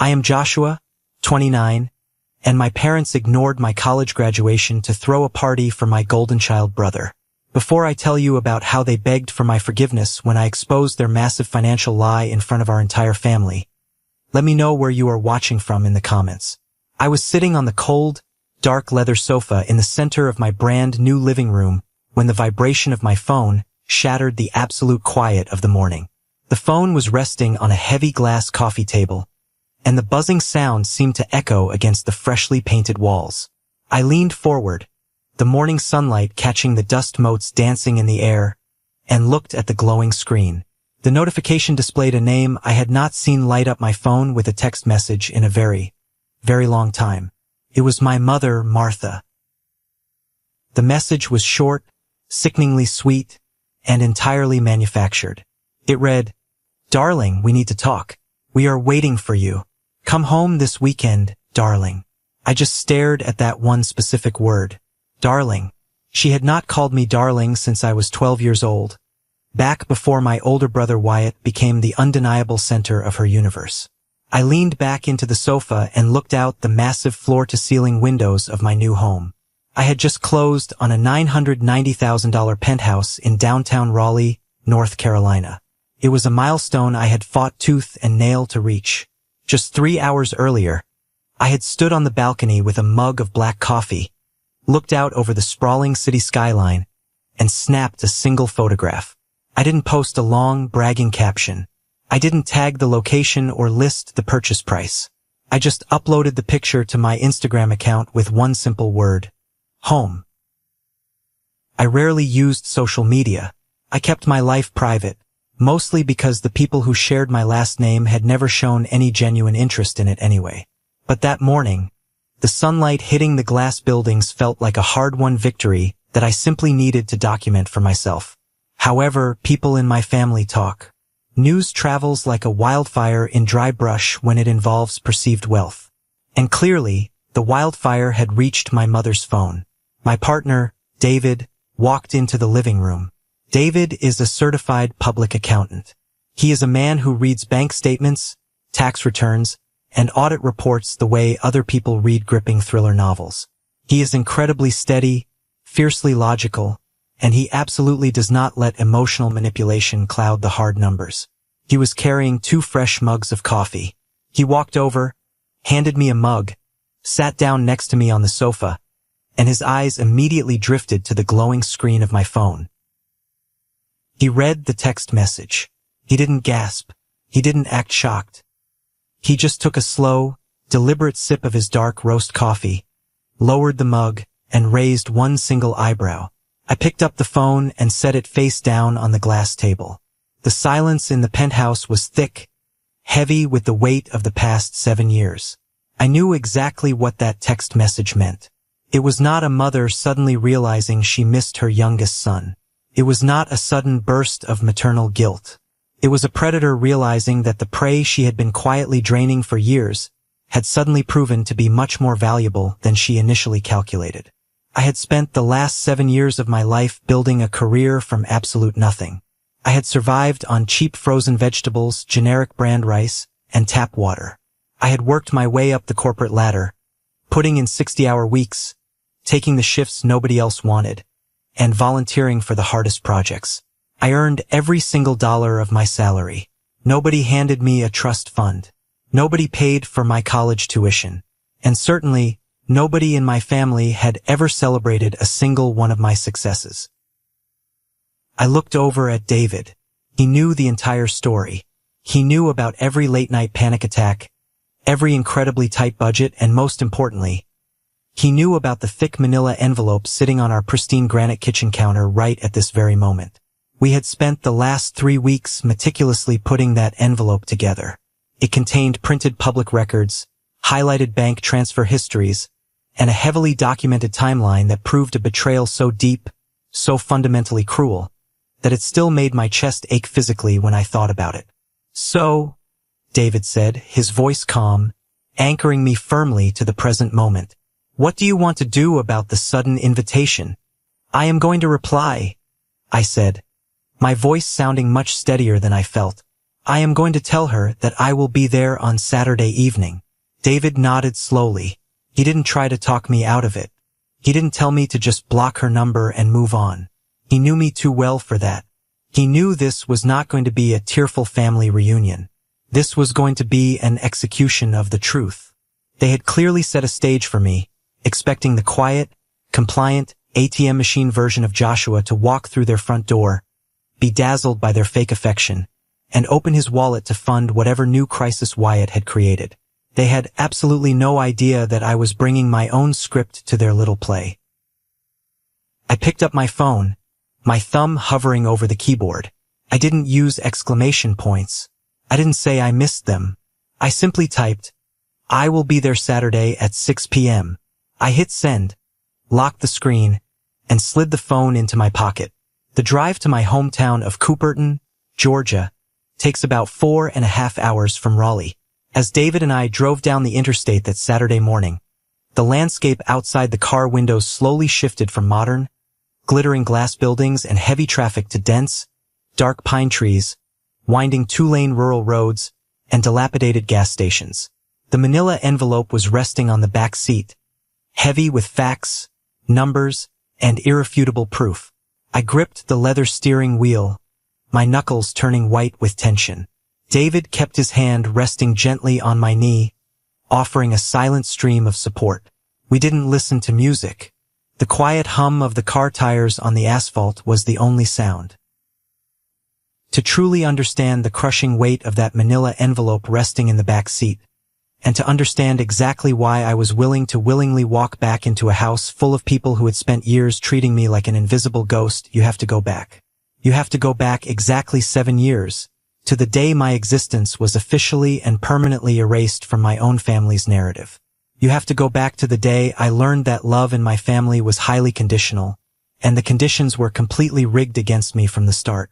I am Joshua, 29, and my parents ignored my college graduation to throw a party for my golden child brother. Before I tell you about how they begged for my forgiveness when I exposed their massive financial lie in front of our entire family, let me know where you are watching from in the comments. I was sitting on the cold, dark leather sofa in the center of my brand new living room when the vibration of my phone shattered the absolute quiet of the morning. The phone was resting on a heavy glass coffee table, and the buzzing sound seemed to echo against the freshly painted walls. I leaned forward, the morning sunlight catching the dust motes dancing in the air, and looked at the glowing screen. The notification displayed a name I had not seen light up my phone with a text message in a very, very long time. It was my mother, Martha. The message was short, sickeningly sweet, and entirely manufactured. It read, "Darling, we need to talk. We are waiting for you. Come home this weekend, darling." I just stared at that one specific word, darling. She had not called me darling since I was 12 years old, back before my older brother Wyatt became the undeniable center of her universe. I leaned back into the sofa and looked out the massive floor-to-ceiling windows of my new home. I had just closed on a $990,000 penthouse in downtown Raleigh, North Carolina. It was a milestone I had fought tooth and nail to reach. Just 3 hours earlier, I had stood on the balcony with a mug of black coffee, looked out over the sprawling city skyline, and snapped a single photograph. I didn't post a long, bragging caption. I didn't tag the location or list the purchase price. I just uploaded the picture to my Instagram account with one simple word: home. I rarely used social media. I kept my life private, mostly because the people who shared my last name had never shown any genuine interest in it anyway. But that morning, the sunlight hitting the glass buildings felt like a hard-won victory that I simply needed to document for myself. However, people in my family talk. News travels like a wildfire in dry brush when it involves perceived wealth. And clearly, the wildfire had reached my mother's phone. My partner, David, walked into the living room. David is a certified public accountant. He is a man who reads bank statements, tax returns, and audit reports the way other people read gripping thriller novels. He is incredibly steady, fiercely logical, and he absolutely does not let emotional manipulation cloud the hard numbers. He was carrying 2 fresh mugs of coffee. He walked over, handed me a mug, sat down next to me on the sofa, and his eyes immediately drifted to the glowing screen of my phone. He read the text message. He didn't gasp. He didn't act shocked. He just took a slow, deliberate sip of his dark roast coffee, lowered the mug, and raised one single eyebrow. I picked up the phone and set it face down on the glass table. The silence in the penthouse was thick, heavy with the weight of the past 7 years. I knew exactly what that text message meant. It was not a mother suddenly realizing she missed her youngest son. It was not a sudden burst of maternal guilt. It was a predator realizing that the prey she had been quietly draining for years had suddenly proven to be much more valuable than she initially calculated. I had spent the last 7 years of my life building a career from absolute nothing. I had survived on cheap frozen vegetables, generic brand rice, and tap water. I had worked my way up the corporate ladder, putting in 60-hour weeks, taking the shifts nobody else wanted, and volunteering for the hardest projects. I earned every single dollar of my salary. Nobody handed me a trust fund. Nobody paid for my college tuition. And certainly, nobody in my family had ever celebrated a single one of my successes. I looked over at David. He knew the entire story. He knew about every late-night panic attack, every incredibly tight budget, and most importantly, he knew about the thick manila envelope sitting on our pristine granite kitchen counter right at this very moment. We had spent the last 3 weeks meticulously putting that envelope together. It contained printed public records, highlighted bank transfer histories, and a heavily documented timeline that proved a betrayal so deep, so fundamentally cruel, that it still made my chest ache physically when I thought about it. "So," David said, his voice calm, anchoring me firmly to the present moment, "what do you want to do about the sudden invitation?" "I am going to reply," I said, my voice sounding much steadier than I felt. I am going to tell her that I will be there on Saturday evening. David nodded slowly. He didn't try to talk me out of it. He didn't tell me to just block her number and move on. He knew me too well for that. He knew this was not going to be a tearful family reunion. This was going to be an execution of the truth. They had clearly set a stage for me, expecting the quiet, compliant, ATM machine version of Joshua to walk through their front door, be dazzled by their fake affection, and open his wallet to fund whatever new crisis Wyatt had created. They had absolutely no idea that I was bringing my own script to their little play. I picked up my phone, my thumb hovering over the keyboard. I didn't use exclamation points. I didn't say I missed them. I simply typed, "I will be there Saturday at 6 p.m. I hit send, locked the screen, and slid the phone into my pocket. The drive to my hometown of Cooperton, Georgia, takes about 4.5 hours from Raleigh. As David and I drove down the interstate that Saturday morning, the landscape outside the car windows slowly shifted from modern, glittering glass buildings and heavy traffic to dense, dark pine trees, winding two-lane rural roads, and dilapidated gas stations. The manila envelope was resting on the back seat, heavy with facts, numbers, and irrefutable proof. I gripped the leather steering wheel, my knuckles turning white with tension. David kept his hand resting gently on my knee, offering a silent stream of support. We didn't listen to music. The quiet hum of the car tires on the asphalt was the only sound. To truly understand the crushing weight of that manila envelope resting in the back seat, and to understand exactly why I was willing to willingly walk back into a house full of people who had spent years treating me like an invisible ghost, you have to go back. You have to go back exactly 7 years, to the day my existence was officially and permanently erased from my own family's narrative. You have to go back to the day I learned that love in my family was highly conditional, and the conditions were completely rigged against me from the start.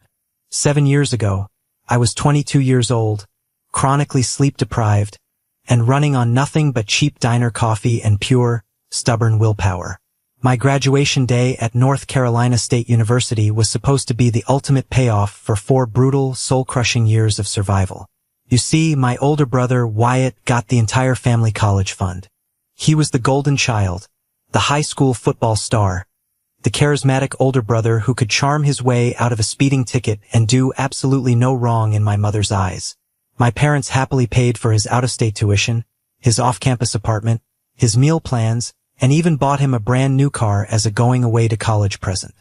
7 years ago, I was 22 years old, chronically sleep-deprived, and running on nothing but cheap diner coffee and pure, stubborn willpower. My graduation day at North Carolina State University was supposed to be the ultimate payoff for 4 brutal, soul-crushing years of survival. You see, my older brother, Wyatt, got the entire family college fund. He was the golden child, the high school football star, the charismatic older brother who could charm his way out of a speeding ticket and do absolutely no wrong in my mother's eyes. My parents happily paid for his out-of-state tuition, his off-campus apartment, his meal plans, and even bought him a brand new car as a going-away-to-college present.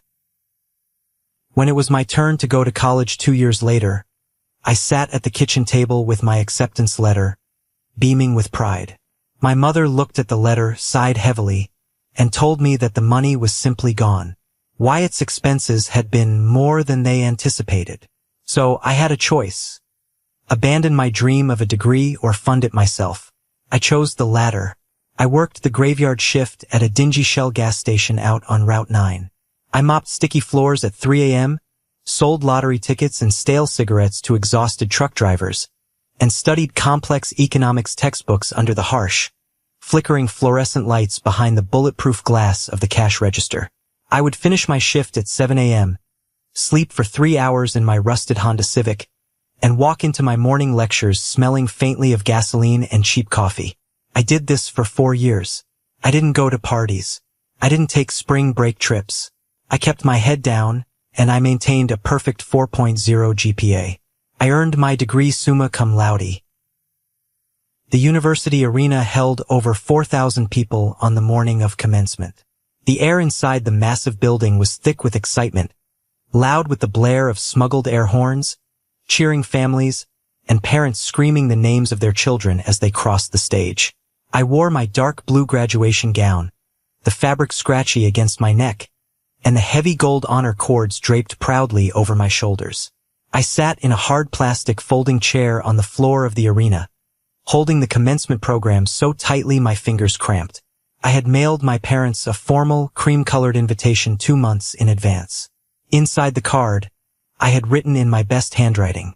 When it was my turn to go to college 2 years later, I sat at the kitchen table with my acceptance letter, beaming with pride. My mother looked at the letter, sighed heavily, and told me that the money was simply gone. Wyatt's expenses had been more than they anticipated. So I had a choice. Abandon my dream of a degree or fund it myself. I chose the latter. I worked the graveyard shift at a dingy Shell gas station out on Route 9. I mopped sticky floors at 3 a.m., sold lottery tickets and stale cigarettes to exhausted truck drivers, and studied complex economics textbooks under the harsh, flickering fluorescent lights behind the bulletproof glass of the cash register. I would finish my shift at 7 a.m., sleep for 3 hours in my rusted Honda Civic, and walk into my morning lectures smelling faintly of gasoline and cheap coffee. I did this for 4 years. I didn't go to parties. I didn't take spring break trips. I kept my head down, and I maintained a perfect 4.0 GPA. I earned my degree summa cum laude. The university arena held over 4,000 people on the morning of commencement. The air inside the massive building was thick with excitement, loud with the blare of smuggled air horns, cheering families, and parents screaming the names of their children as they crossed the stage. I wore my dark blue graduation gown, the fabric scratchy against my neck, and the heavy gold honor cords draped proudly over my shoulders. I sat in a hard plastic folding chair on the floor of the arena, holding the commencement program so tightly my fingers cramped. I had mailed my parents a formal, cream-colored invitation 2 months in advance. Inside the card, I had written in my best handwriting,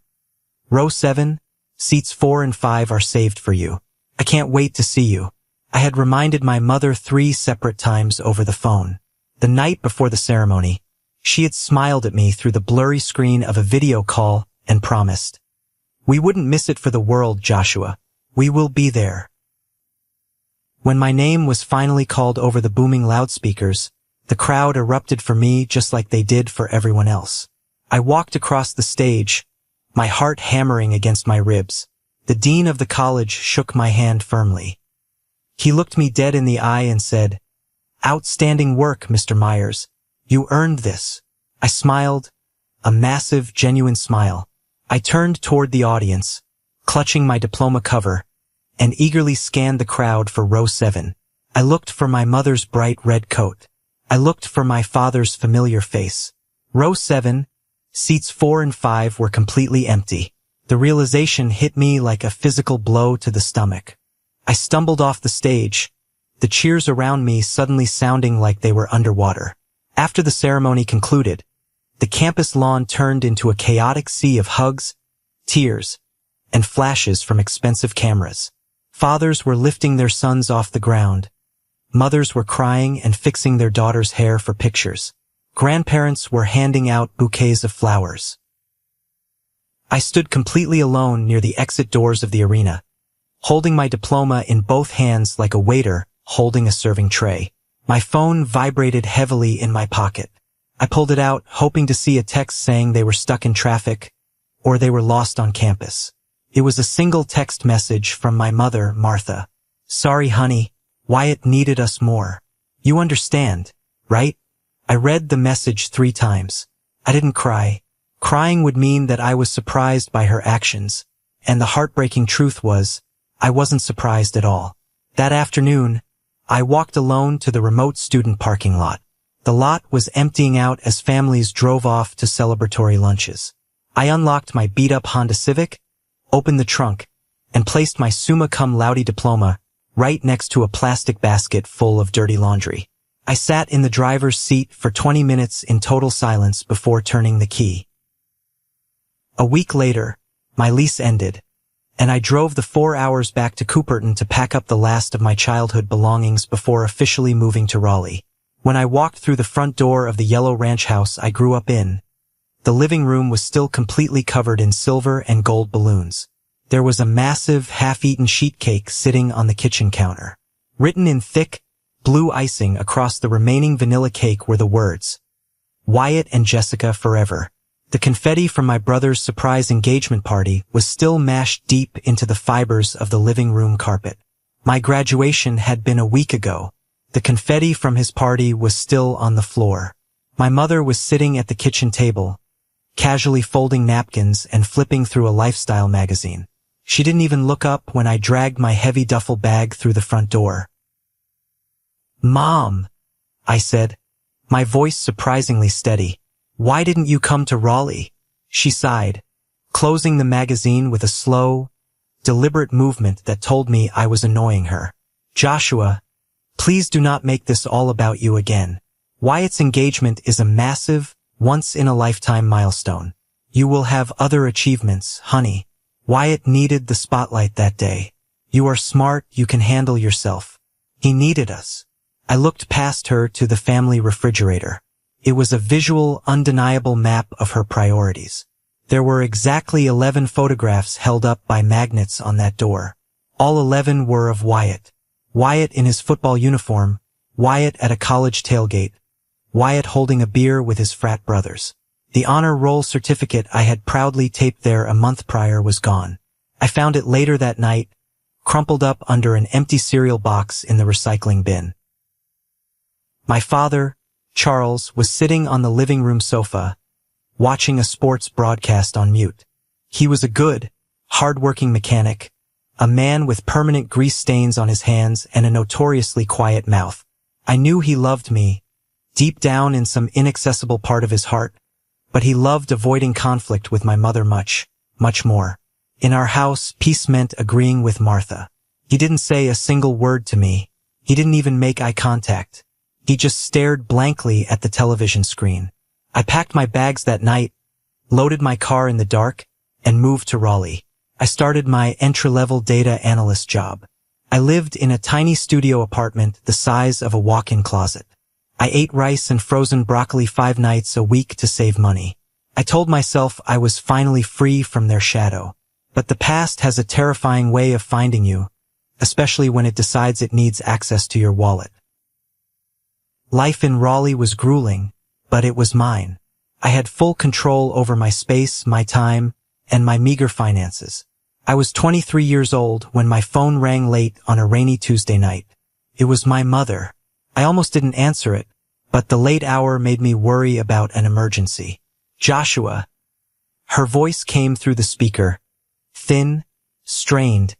"Row 7, seats 4 and 5 are saved for you. I can't wait to see you." I had reminded my mother 3 separate times over the phone. The night before the ceremony, she had smiled at me through the blurry screen of a video call and promised, We wouldn't miss it for the world, Joshua. We will be there. When my name was finally called over the booming loudspeakers, the crowd erupted for me just like they did for everyone else. I walked across the stage, my heart hammering against my ribs. The dean of the college shook my hand firmly. He looked me dead in the eye and said, "Outstanding work, Mr. Myers. You earned this." I smiled, a massive, genuine smile. I turned toward the audience, clutching my diploma cover, and eagerly scanned the crowd for row 7. I looked for my mother's bright red coat. I looked for my father's familiar face. Row 7, seats 4 and 5 were completely empty. The realization hit me like a physical blow to the stomach. I stumbled off the stage, the cheers around me suddenly sounding like they were underwater. After the ceremony concluded, the campus lawn turned into a chaotic sea of hugs, tears, and flashes from expensive cameras. Fathers were lifting their sons off the ground. Mothers were crying and fixing their daughters' hair for pictures. Grandparents were handing out bouquets of flowers. I stood completely alone near the exit doors of the arena, holding my diploma in both hands like a waiter holding a serving tray. My phone vibrated heavily in my pocket. I pulled it out, hoping to see a text saying they were stuck in traffic or they were lost on campus. It was a single text message from my mother, Martha. "Sorry, honey. Wyatt needed us more. You understand, right?" I read the message 3 times. I didn't cry. Crying would mean that I was surprised by her actions, and the heartbreaking truth was, I wasn't surprised at all. That afternoon, I walked alone to the remote student parking lot. The lot was emptying out as families drove off to celebratory lunches. I unlocked my beat-up Honda Civic, opened the trunk, and placed my summa cum laude diploma right next to a plastic basket full of dirty laundry. I sat in the driver's seat for 20 minutes in total silence before turning the key. A week later, my lease ended, and I drove the 4 hours back to Cooperton to pack up the last of my childhood belongings before officially moving to Raleigh. When I walked through the front door of the yellow ranch house I grew up in, the living room was still completely covered in silver and gold balloons. There was a massive, half-eaten sheet cake sitting on the kitchen counter. Written in thick, blue icing across the remaining vanilla cake were the words, "Wyatt and Jessica forever." The confetti from my brother's surprise engagement party was still mashed deep into the fibers of the living room carpet. My graduation had been a week ago. The confetti from his party was still on the floor. My mother was sitting at the kitchen table, casually folding napkins and flipping through a lifestyle magazine. She didn't even look up when I dragged my heavy duffel bag through the front door. "Mom," I said, my voice surprisingly steady. "Why didn't you come to Raleigh?" She sighed, closing the magazine with a slow, deliberate movement that told me I was annoying her. "Joshua, please do not make this all about you again. Wyatt's engagement is a massive, once-in-a-lifetime milestone. You will have other achievements, honey. Wyatt needed the spotlight that day. You are smart, you can handle yourself. He needed us." I looked past her to the family refrigerator. It was a visual, undeniable map of her priorities. There were exactly 11 photographs held up by magnets on that door. All 11 were of Wyatt. Wyatt in his football uniform, Wyatt at a college tailgate, Wyatt holding a beer with his frat brothers. The honor roll certificate I had proudly taped there a month prior was gone. I found it later that night, crumpled up under an empty cereal box in the recycling bin. My father, Charles, was sitting on the living room sofa, watching a sports broadcast on mute. He was a good, hard-working mechanic, a man with permanent grease stains on his hands and a notoriously quiet mouth. I knew he loved me, deep down in some inaccessible part of his heart, but he loved avoiding conflict with my mother much, much more. In our house, peace meant agreeing with Martha. He didn't say a single word to me. He didn't even make eye contact. He just stared blankly at the television screen. I packed my bags that night, loaded my car in the dark, and moved to Raleigh. I started my entry-level data analyst job. I lived in a tiny studio apartment the size of a walk-in closet. I ate rice and frozen broccoli 5 nights a week to save money. I told myself I was finally free from their shadow. But the past has a terrifying way of finding you, especially when it decides it needs access to your wallet. Life in Raleigh was grueling, but it was mine. I had full control over my space, my time, and my meager finances. I was 23 years old when my phone rang late on a rainy Tuesday night. It was my mother. I almost didn't answer it, but the late hour made me worry about an emergency. Joshua. Her voice came through the speaker, thin, strained,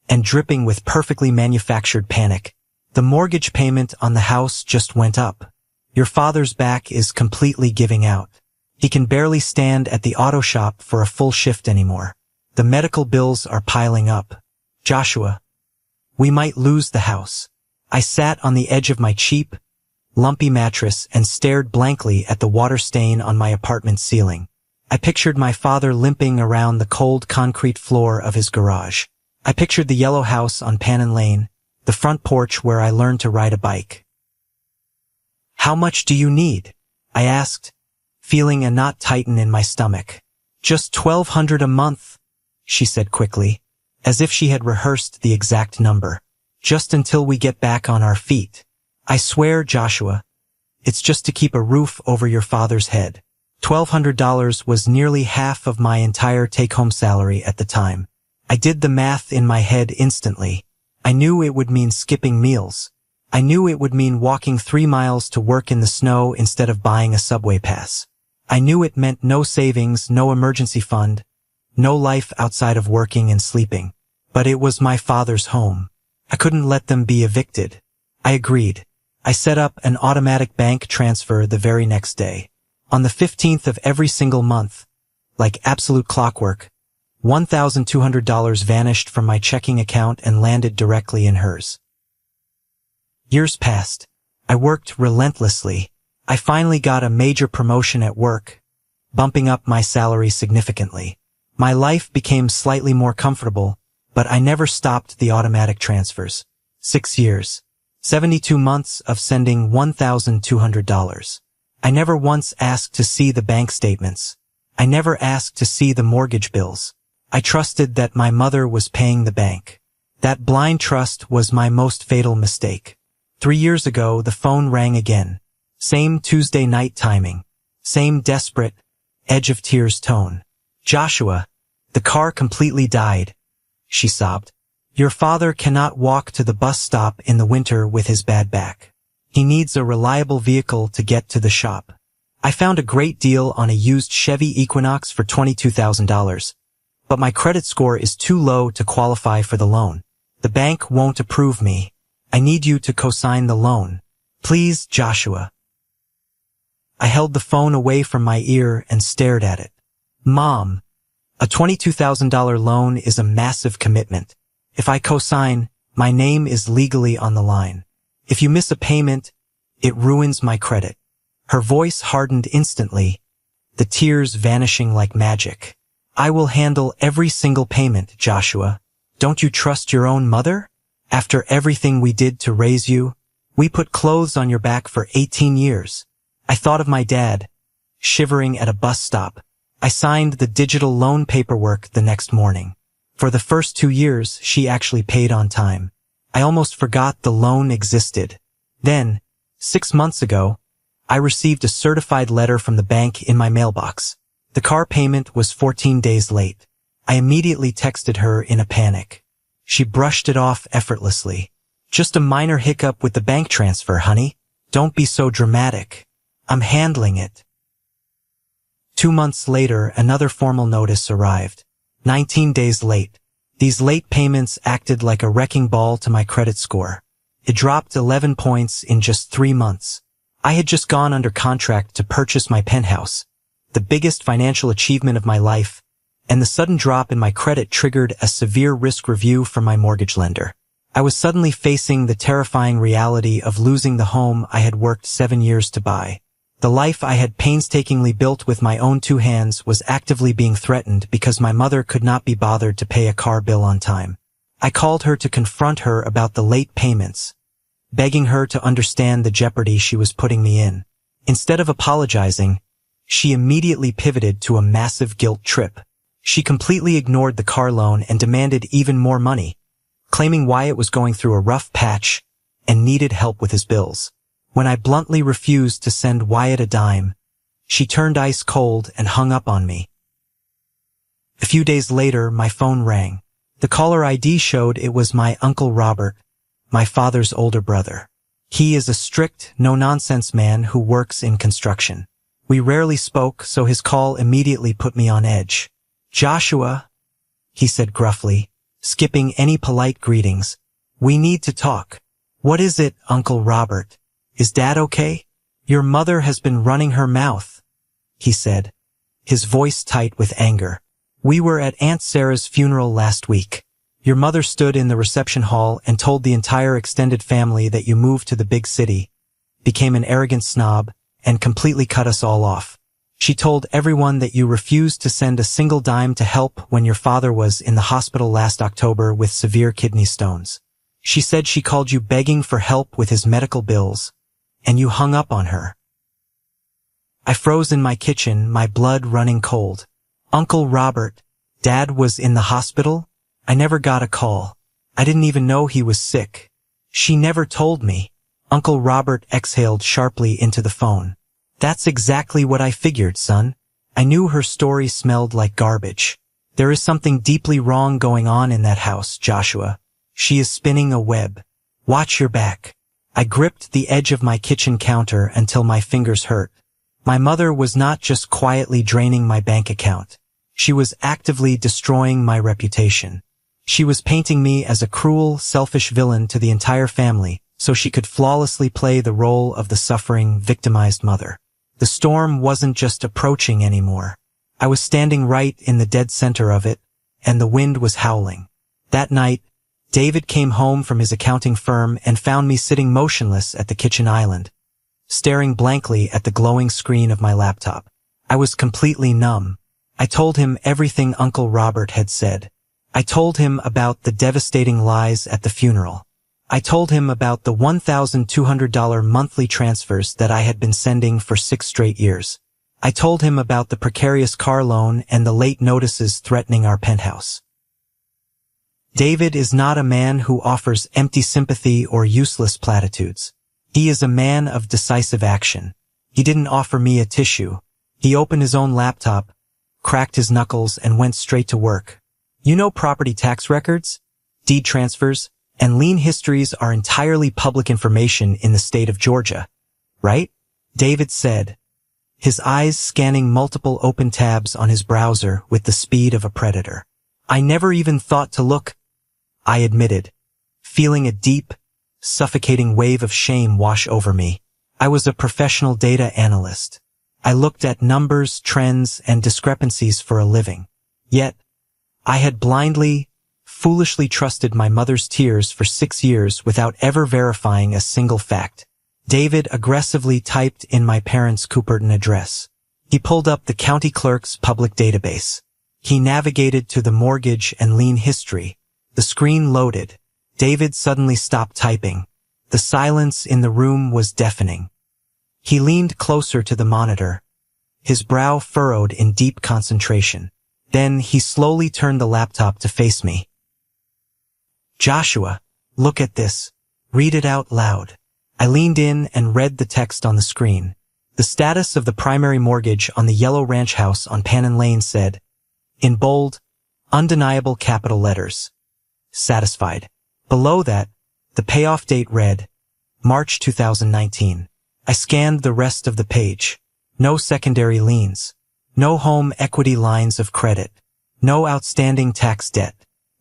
and dripping with perfectly manufactured panic. The mortgage payment on the house just went up. Your father's back is completely giving out. He can barely stand at the auto shop for a full shift anymore. The medical bills are piling up. Joshua. We might lose the house. I sat on the edge of my cheap, lumpy mattress and stared blankly at the water stain on my apartment ceiling. I pictured my father limping around the cold concrete floor of his garage. I pictured the yellow house on Pannon Lane, the front porch where I learned to ride a bike. How much do you need? I asked, feeling a knot tighten in my stomach. Just $1,200 a month, she said quickly, as if she had rehearsed the exact number. Just until we get back on our feet. I swear, Joshua, it's just to keep a roof over your father's head. $1,200 was nearly half of my entire take-home salary at the time. I did the math in my head instantly. I knew it would mean skipping meals. I knew it would mean walking 3 miles to work in the snow instead of buying a subway pass. I knew it meant no savings, no emergency fund, no life outside of working and sleeping. But it was my father's home. I couldn't let them be evicted. I agreed. I set up an automatic bank transfer the very next day. On the 15th of every single month, like absolute clockwork, $1,200 vanished from my checking account and landed directly in hers. Years passed. I worked relentlessly. I finally got a major promotion at work, bumping up my salary significantly. My life became slightly more comfortable, but I never stopped the automatic transfers. 6 years. 72 months of sending $1,200. I never once asked to see the bank statements. I never asked to see the mortgage bills. I trusted that my mother was paying the bank. That blind trust was my most fatal mistake. 3 years ago, the phone rang again. Same Tuesday night timing. Same desperate, edge of tears tone. Joshua, the car completely died, she sobbed. Your father cannot walk to the bus stop in the winter with his bad back. He needs a reliable vehicle to get to the shop. I found a great deal on a used Chevy Equinox for $22,000, but my credit score is too low to qualify for the loan. The bank won't approve me. I need you to co-sign the loan. Please, Joshua. I held the phone away from my ear and stared at it. Mom, a $22,000 loan is a massive commitment. If I co-sign, my name is legally on the line. If you miss a payment, it ruins my credit. Her voice hardened instantly, the tears vanishing like magic. I will handle every single payment, Joshua. Don't you trust your own mother? After everything we did to raise you, we put clothes on your back for 18 years. I thought of my dad, shivering at a bus stop. I signed the digital loan paperwork the next morning. For the first 2 years, she actually paid on time. I almost forgot the loan existed. Then, 6 months ago, I received a certified letter from the bank in my mailbox. The car payment was 14 days late. I immediately texted her in a panic. She brushed it off effortlessly. Just a minor hiccup with the bank transfer, honey. Don't be so dramatic. I'm handling it. 2 months later, another formal notice arrived. 19 days late. These late payments acted like a wrecking ball to my credit score. It dropped 11 points in just 3 months. I had just gone under contract to purchase my penthouse, the biggest financial achievement of my life, and the sudden drop in my credit triggered a severe risk review from my mortgage lender. I was suddenly facing the terrifying reality of losing the home I had worked 7 years to buy. The life I had painstakingly built with my own 2 hands was actively being threatened because my mother could not be bothered to pay a car bill on time. I called her to confront her about the late payments, begging her to understand the jeopardy she was putting me in. Instead of apologizing, she immediately pivoted to a massive guilt trip. She completely ignored the car loan and demanded even more money, claiming Wyatt was going through a rough patch and needed help with his bills. When I bluntly refused to send Wyatt a dime, she turned ice cold and hung up on me. A few days later, my phone rang. The caller ID showed it was my Uncle Robert, my father's older brother. He is a strict, no-nonsense man who works in construction. We rarely spoke, so his call immediately put me on edge. "Joshua," he said gruffly, skipping any polite greetings, "we need to talk." "What is it, Uncle Robert? Is Dad okay?" "Your mother has been running her mouth," he said, his voice tight with anger. "We were at Aunt Sarah's funeral last week. Your mother stood in the reception hall and told the entire extended family that you moved to the big city, became an arrogant snob, and completely cut us all off. She told everyone that you refused to send a single dime to help when your father was in the hospital last October with severe kidney stones. She said she called you begging for help with his medical bills, and you hung up on her." I froze in my kitchen, my blood running cold. "Uncle Robert, Dad was in the hospital? I never got a call. I didn't even know he was sick. She never told me." Uncle Robert exhaled sharply into the phone. "That's exactly what I figured, son. I knew her story smelled like garbage. There is something deeply wrong going on in that house, Joshua. She is spinning a web. Watch your back." I gripped the edge of my kitchen counter until my fingers hurt. My mother was not just quietly draining my bank account. She was actively destroying my reputation. She was painting me as a cruel, selfish villain to the entire family, so she could flawlessly play the role of the suffering, victimized mother. The storm wasn't just approaching anymore. I was standing right in the dead center of it, and the wind was howling. That night, David came home from his accounting firm and found me sitting motionless at the kitchen island, staring blankly at the glowing screen of my laptop. I was completely numb. I told him everything Uncle Robert had said. I told him about the devastating lies at the funeral. I told him about the $1,200 monthly transfers that I had been sending for 6 straight years. I told him about the precarious car loan and the late notices threatening our penthouse. David is not a man who offers empty sympathy or useless platitudes. He is a man of decisive action. He didn't offer me a tissue. He opened his own laptop, cracked his knuckles, and went straight to work. You know, property tax records, deed transfers, and lien histories are entirely public information in the state of Georgia, right? David said, his eyes scanning multiple open tabs on his browser with the speed of a predator. "I never even thought to look," I admitted, feeling a deep, suffocating wave of shame wash over me. I was a professional data analyst. I looked at numbers, trends, and discrepancies for a living. Yet, I had blindly, foolishly trusted my mother's tears for 6 years without ever verifying a single fact. David aggressively typed in my parents' Cooperton address. He pulled up the county clerk's public database. He navigated to the mortgage and lien history. The screen loaded. David suddenly stopped typing. The silence in the room was deafening. He leaned closer to the monitor, his brow furrowed in deep concentration. Then he slowly turned the laptop to face me. "Joshua, look at this. Read it out loud." I leaned in and read the text on the screen. The status of the primary mortgage on the yellow ranch house on Pannon Lane said, in bold, undeniable capital letters, "Satisfied." Below that, the payoff date read, March 2019. I scanned the rest of the page. No secondary liens. No home equity lines of credit. No outstanding tax debt.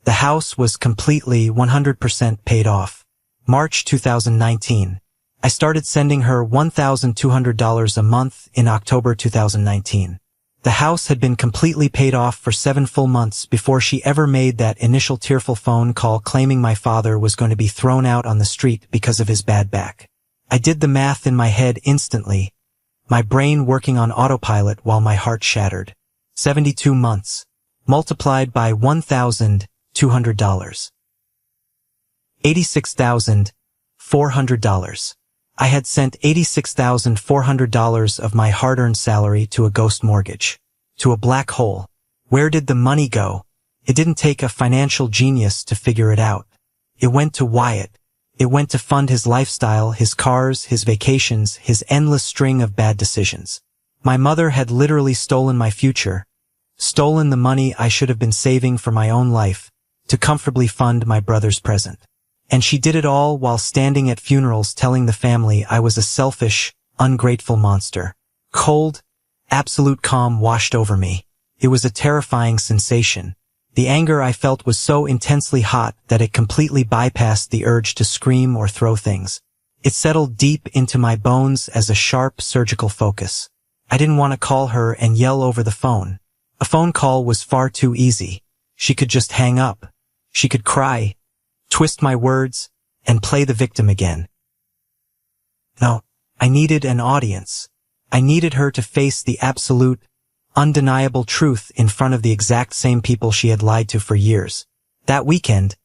The house was completely 100% paid off. March 2019. I started sending her $1,200 a month in October 2019. The house had been completely paid off for 7 full months before she ever made that initial tearful phone call claiming my father was going to be thrown out on the street because of his bad back. I did the math in my head instantly, my brain working on autopilot while my heart shattered. 72 months, multiplied by $1,200. $86,400. I had sent $86,400 of my hard-earned salary to a ghost mortgage, to a black hole, Where did the money go? It didn't take a financial genius to figure it out. It went to Wyatt. It went to fund his lifestyle, his cars, his vacations, his endless string of bad decisions. My mother had literally stolen my future, stolen the money I should have been saving for my own life, to comfortably fund my brother's present. And she did it all while standing at funerals telling the family I was a selfish, ungrateful monster. Cold, absolute calm washed over me. It was a terrifying sensation. The anger I felt was so intensely hot that it completely bypassed the urge to scream or throw things. It settled deep into my bones as a sharp surgical focus. I didn't want to call her and yell over the phone. A phone call was far too easy. She could just hang up. She could cry, twist my words, and play the victim again. No, I needed an audience. I needed her to face the absolute, undeniable truth in front of the exact same people she had lied to for years. That weekend,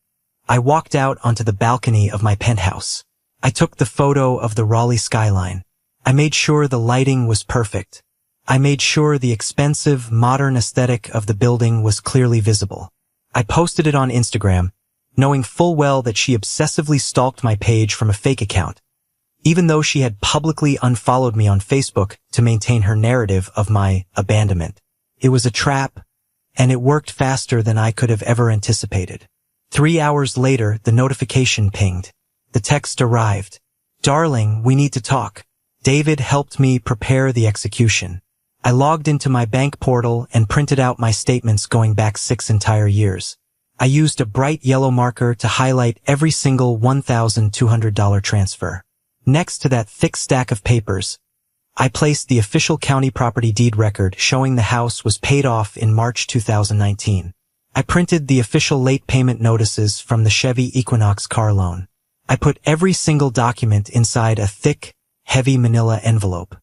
I walked out onto the balcony of my penthouse. I took the photo of the Raleigh skyline. I made sure the lighting was perfect. I made sure the expensive, modern aesthetic of the building was clearly visible. I posted it on Instagram, knowing full well that she obsessively stalked my page from a fake account, even though she had publicly unfollowed me on Facebook to maintain her narrative of my abandonment. It was a trap, and it worked faster than I could have ever anticipated. 3 hours later, the notification pinged. The text arrived. "Darling, we need to talk." David helped me prepare the execution. I logged into my bank portal and printed out my statements going back 6 entire years. I used a bright yellow marker to highlight every single $1,200 transfer. Next to that thick stack of papers, I placed the official county property deed record showing the house was paid off in March 2019. I printed the official late payment notices from the Chevy Equinox car loan. I put every single document inside a thick, heavy manila envelope.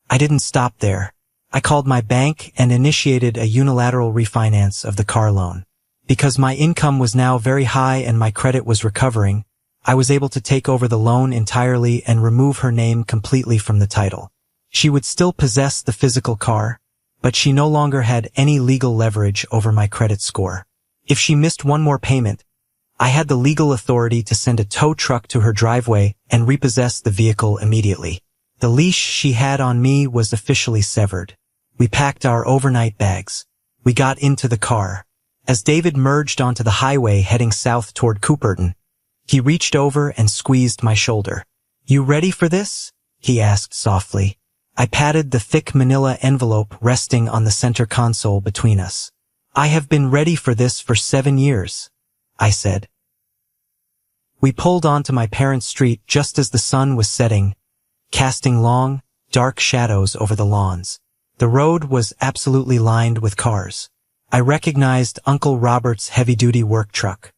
I didn't stop there. I called my bank and initiated a unilateral refinance of the car loan. Because my income was now very high and my credit was recovering, I was able to take over the loan entirely and remove her name completely from the title. She would still possess the physical car, but she no longer had any legal leverage over my credit score. If she missed one more payment, I had the legal authority to send a tow truck to her driveway and repossess the vehicle immediately. The leash she had on me was officially severed. We packed our overnight bags. We got into the car. As David merged onto the highway heading south toward Cooperton, he reached over and squeezed my shoulder. "You ready for this?" he asked softly. I patted the thick manila envelope resting on the center console between us. "I have been ready for this for 7 years," I said. We pulled onto my parents' street just as the sun was setting, casting long, dark shadows over the lawns. The road was absolutely lined with cars. I recognized Uncle Robert's heavy-duty work truck.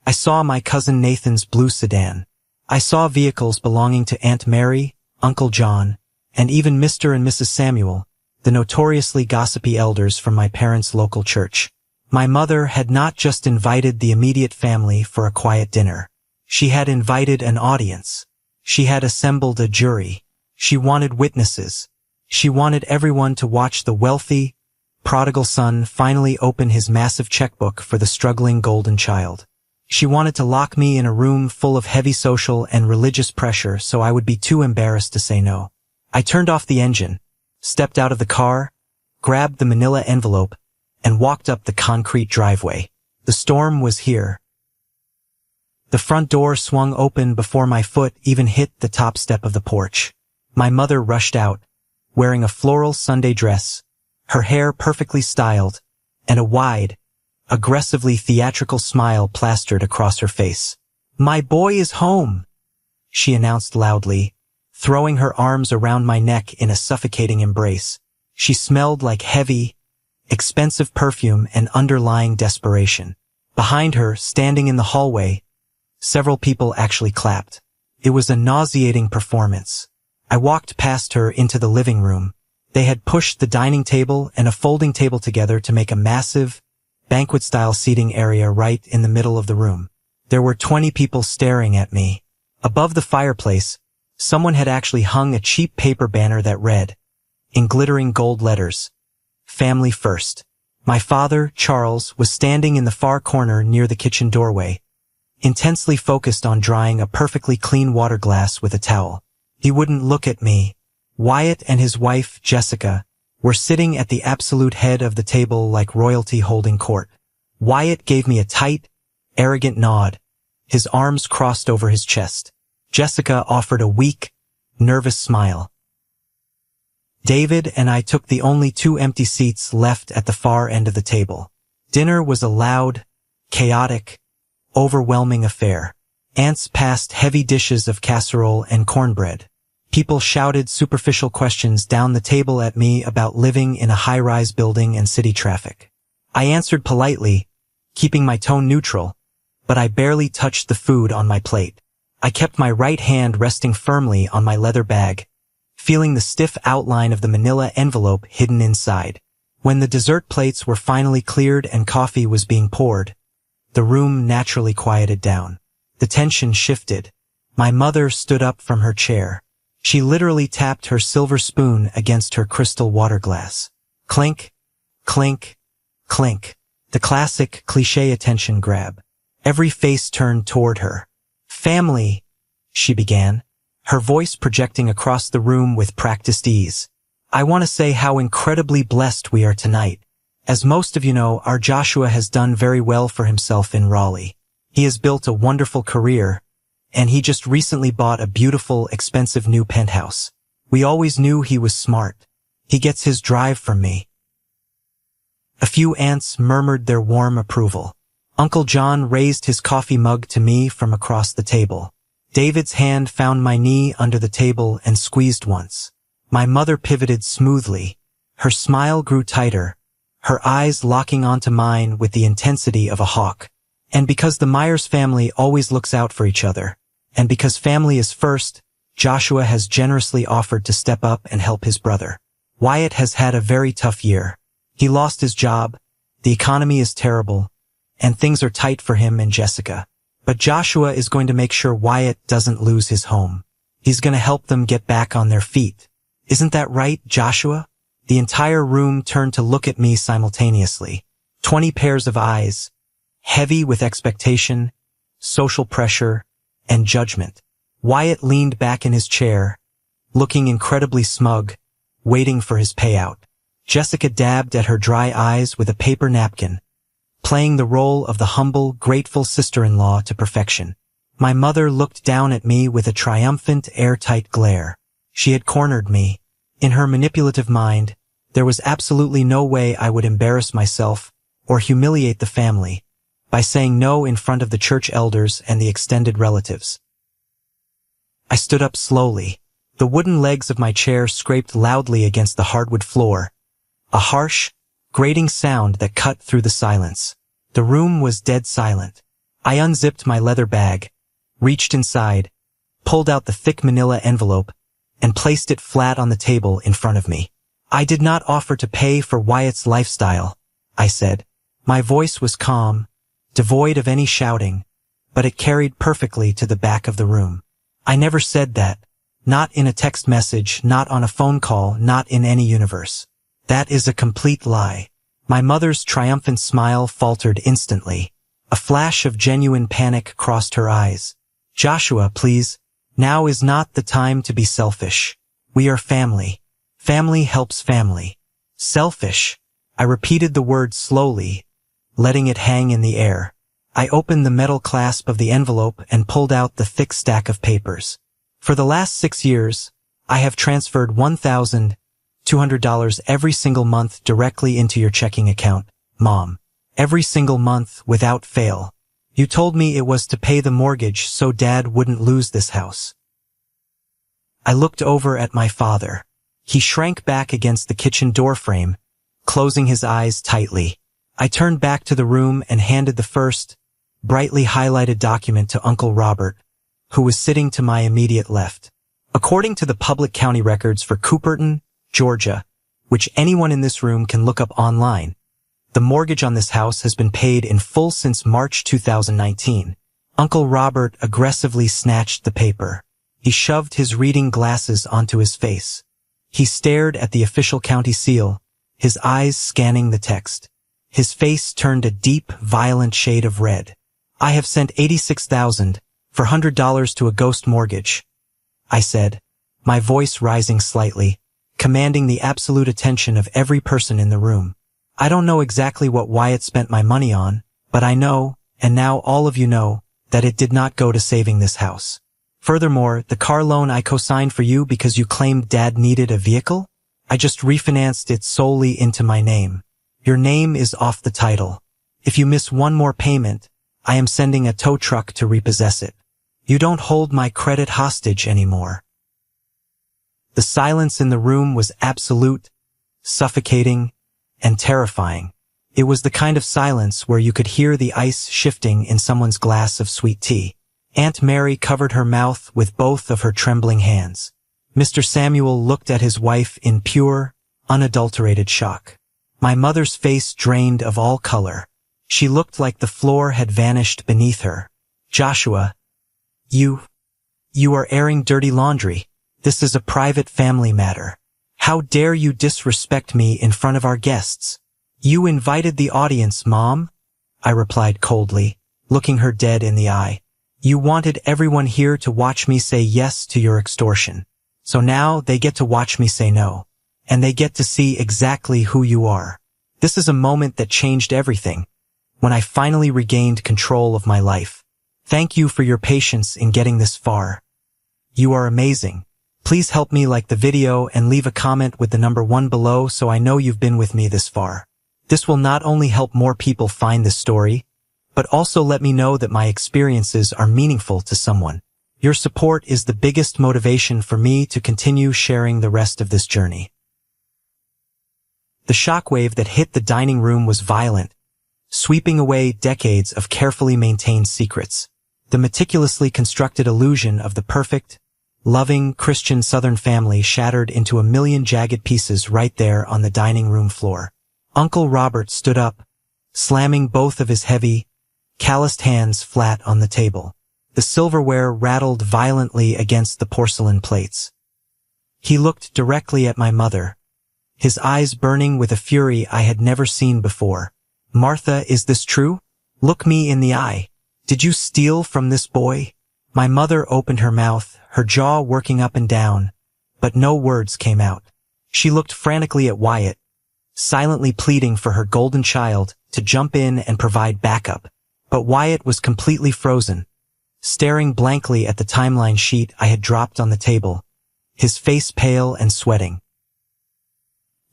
I saw my cousin Nathan's blue sedan. I saw vehicles belonging to Aunt Mary, Uncle John, and even Mr. and Mrs. Samuel, the notoriously gossipy elders from my parents' local church. My mother had not just invited the immediate family for a quiet dinner. She had invited an audience. She had assembled a jury. She wanted witnesses. She wanted everyone to watch the wealthy, prodigal son finally open his massive checkbook for the struggling golden child. She wanted to lock me in a room full of heavy social and religious pressure so I would be too embarrassed to say no. I turned off the engine, stepped out of the car, grabbed the manila envelope, and walked up the concrete driveway. The storm was here. The front door swung open before my foot even hit the top step of the porch. My mother rushed out, wearing a floral Sunday dress, her hair perfectly styled, and a wide, aggressively theatrical smile plastered across her face. "My boy is home," she announced loudly, throwing her arms around my neck in a suffocating embrace. She smelled like heavy, expensive perfume and underlying desperation. Behind her, standing in the hallway, several people actually clapped. It was a nauseating performance. I walked past her into the living room. They had pushed the dining table and a folding table together to make a massive, banquet-style seating area right in the middle of the room. There were 20 people staring at me. Above the fireplace, someone had actually hung a cheap paper banner that read, in glittering gold letters, "Family First." My father, Charles, was standing in the far corner near the kitchen doorway, intensely focused on drying a perfectly clean water glass with a towel. He wouldn't look at me. Wyatt and his wife, Jessica, were sitting at the absolute head of the table like royalty holding court. Wyatt gave me a tight, arrogant nod, his arms crossed over his chest. Jessica offered a weak, nervous smile. David and I took the only 2 empty seats left at the far end of the table. Dinner was a loud, chaotic, overwhelming affair. Aunts passed heavy dishes of casserole and cornbread. People shouted superficial questions down the table at me about living in a high-rise building and city traffic. I answered politely, keeping my tone neutral, but I barely touched the food on my plate. I kept my right hand resting firmly on my leather bag, feeling the stiff outline of the manila envelope hidden inside. When the dessert plates were finally cleared and coffee was being poured, the room naturally quieted down. The tension shifted. My mother stood up from her chair. She literally tapped her silver spoon against her crystal water glass. Clink, clink, clink. The classic cliché attention grab. Every face turned toward her. "Family," she began, her voice projecting across the room with practiced ease. "I want to say how incredibly blessed we are tonight. As most of you know, our Joshua has done very well for himself in Raleigh. He has built a wonderful career, and he just recently bought a beautiful, expensive new penthouse. We always knew he was smart. He gets his drive from me." A few aunts murmured their warm approval. Uncle John raised his coffee mug to me from across the table. David's hand found my knee under the table and squeezed once. My mother pivoted smoothly. Her smile grew tighter, her eyes locking onto mine with the intensity of a hawk. And because the Myers family always looks out for each other, and because family is first, Joshua has generously offered to step up and help his brother. Wyatt has had a very tough year. He lost his job, the economy is terrible, and things are tight for him and Jessica. But Joshua is going to make sure Wyatt doesn't lose his home. He's going to help them get back on their feet. Isn't that right, Joshua? The entire room turned to look at me simultaneously. 20 pairs of eyes, heavy with expectation, social pressure, and judgment. Wyatt leaned back in his chair, looking incredibly smug, waiting for his payout. Jessica dabbed at her dry eyes with a paper napkin, playing the role of the humble, grateful sister-in-law to perfection. My mother looked down at me with a triumphant, airtight glare. She had cornered me. In her manipulative mind, there was absolutely no way I would embarrass myself or humiliate the family by saying no in front of the church elders and the extended relatives. I stood up slowly. The wooden legs of my chair scraped loudly against the hardwood floor, a harsh, grating sound that cut through the silence. The room was dead silent. I unzipped my leather bag, reached inside, pulled out the thick manila envelope, and placed it flat on the table in front of me. "I did not offer to pay for Wyatt's lifestyle," I said. My voice was calm, devoid of any shouting, but it carried perfectly to the back of the room. "I never said that. Not in a text message, not on a phone call, not in any universe. That is a complete lie." My mother's triumphant smile faltered instantly. A flash of genuine panic crossed her eyes. "Joshua, please. Now is not the time to be selfish. We are family. Family helps family." "Selfish." I repeated the word slowly, letting it hang in the air. I opened the metal clasp of the envelope and pulled out the thick stack of papers. "For the last 6 years, I have transferred $1,200 every single month directly into your checking account, Mom. Every single month without fail. You told me it was to pay the mortgage so Dad wouldn't lose this house." I looked over at my father. He shrank back against the kitchen doorframe, closing his eyes tightly. I turned back to the room and handed the first, brightly highlighted document to Uncle Robert, who was sitting to my immediate left. According to the public county records for Cooperton, Georgia, which anyone in this room can look up online, the mortgage on this house has been paid in full since March 2019. Uncle Robert aggressively snatched the paper. He shoved his reading glasses onto his face. He stared at the official county seal, his eyes scanning the text. His face turned a deep, violent shade of red. I have sent $86,400 to a ghost mortgage, I said, my voice rising slightly, commanding the absolute attention of every person in the room. I don't know exactly what Wyatt spent my money on, but I know, and now all of you know, that it did not go to saving this house. Furthermore, the car loan I co-signed for you because you claimed Dad needed a vehicle? I just refinanced it solely into my name. Your name is off the title. If you miss one more payment, I am sending a tow truck to repossess it. You don't hold my credit hostage anymore. The silence in the room was absolute, suffocating, and terrifying. It was the kind of silence where you could hear the ice shifting in someone's glass of sweet tea. Aunt Mary covered her mouth with both of her trembling hands. Mr. Samuel looked at his wife in pure, unadulterated shock. My mother's face drained of all color. She looked like the floor had vanished beneath her. Joshua, you are airing dirty laundry. This is a private family matter. How dare you disrespect me in front of our guests? You invited the audience, Mom, I replied coldly, looking her dead in the eye. You wanted everyone here to watch me say yes to your extortion. So now they get to watch me say no. And they get to see exactly who you are. This is a moment that changed everything. When I finally regained control of my life. Thank you for your patience in getting this far. You are amazing. Please help me like the video and leave a comment with the number 1 below so I know you've been with me this far. This will not only help more people find this story, but also let me know that my experiences are meaningful to someone. Your support is the biggest motivation for me to continue sharing the rest of this journey. The shockwave that hit the dining room was violent, sweeping away decades of carefully maintained secrets. The meticulously constructed illusion of the perfect, loving Christian Southern family shattered into a million jagged pieces right there on the dining room floor. Uncle Robert stood up, slamming both of his heavy, calloused hands flat on the table. The silverware rattled violently against the porcelain plates. He looked directly at my mother, his eyes burning with a fury I had never seen before. Martha, is this true? Look me in the eye. Did you steal from this boy? My mother opened her mouth, her jaw working up and down, but no words came out. She looked frantically at Wyatt, silently pleading for her golden child to jump in and provide backup. But Wyatt was completely frozen, staring blankly at the timeline sheet I had dropped on the table, his face pale and sweating.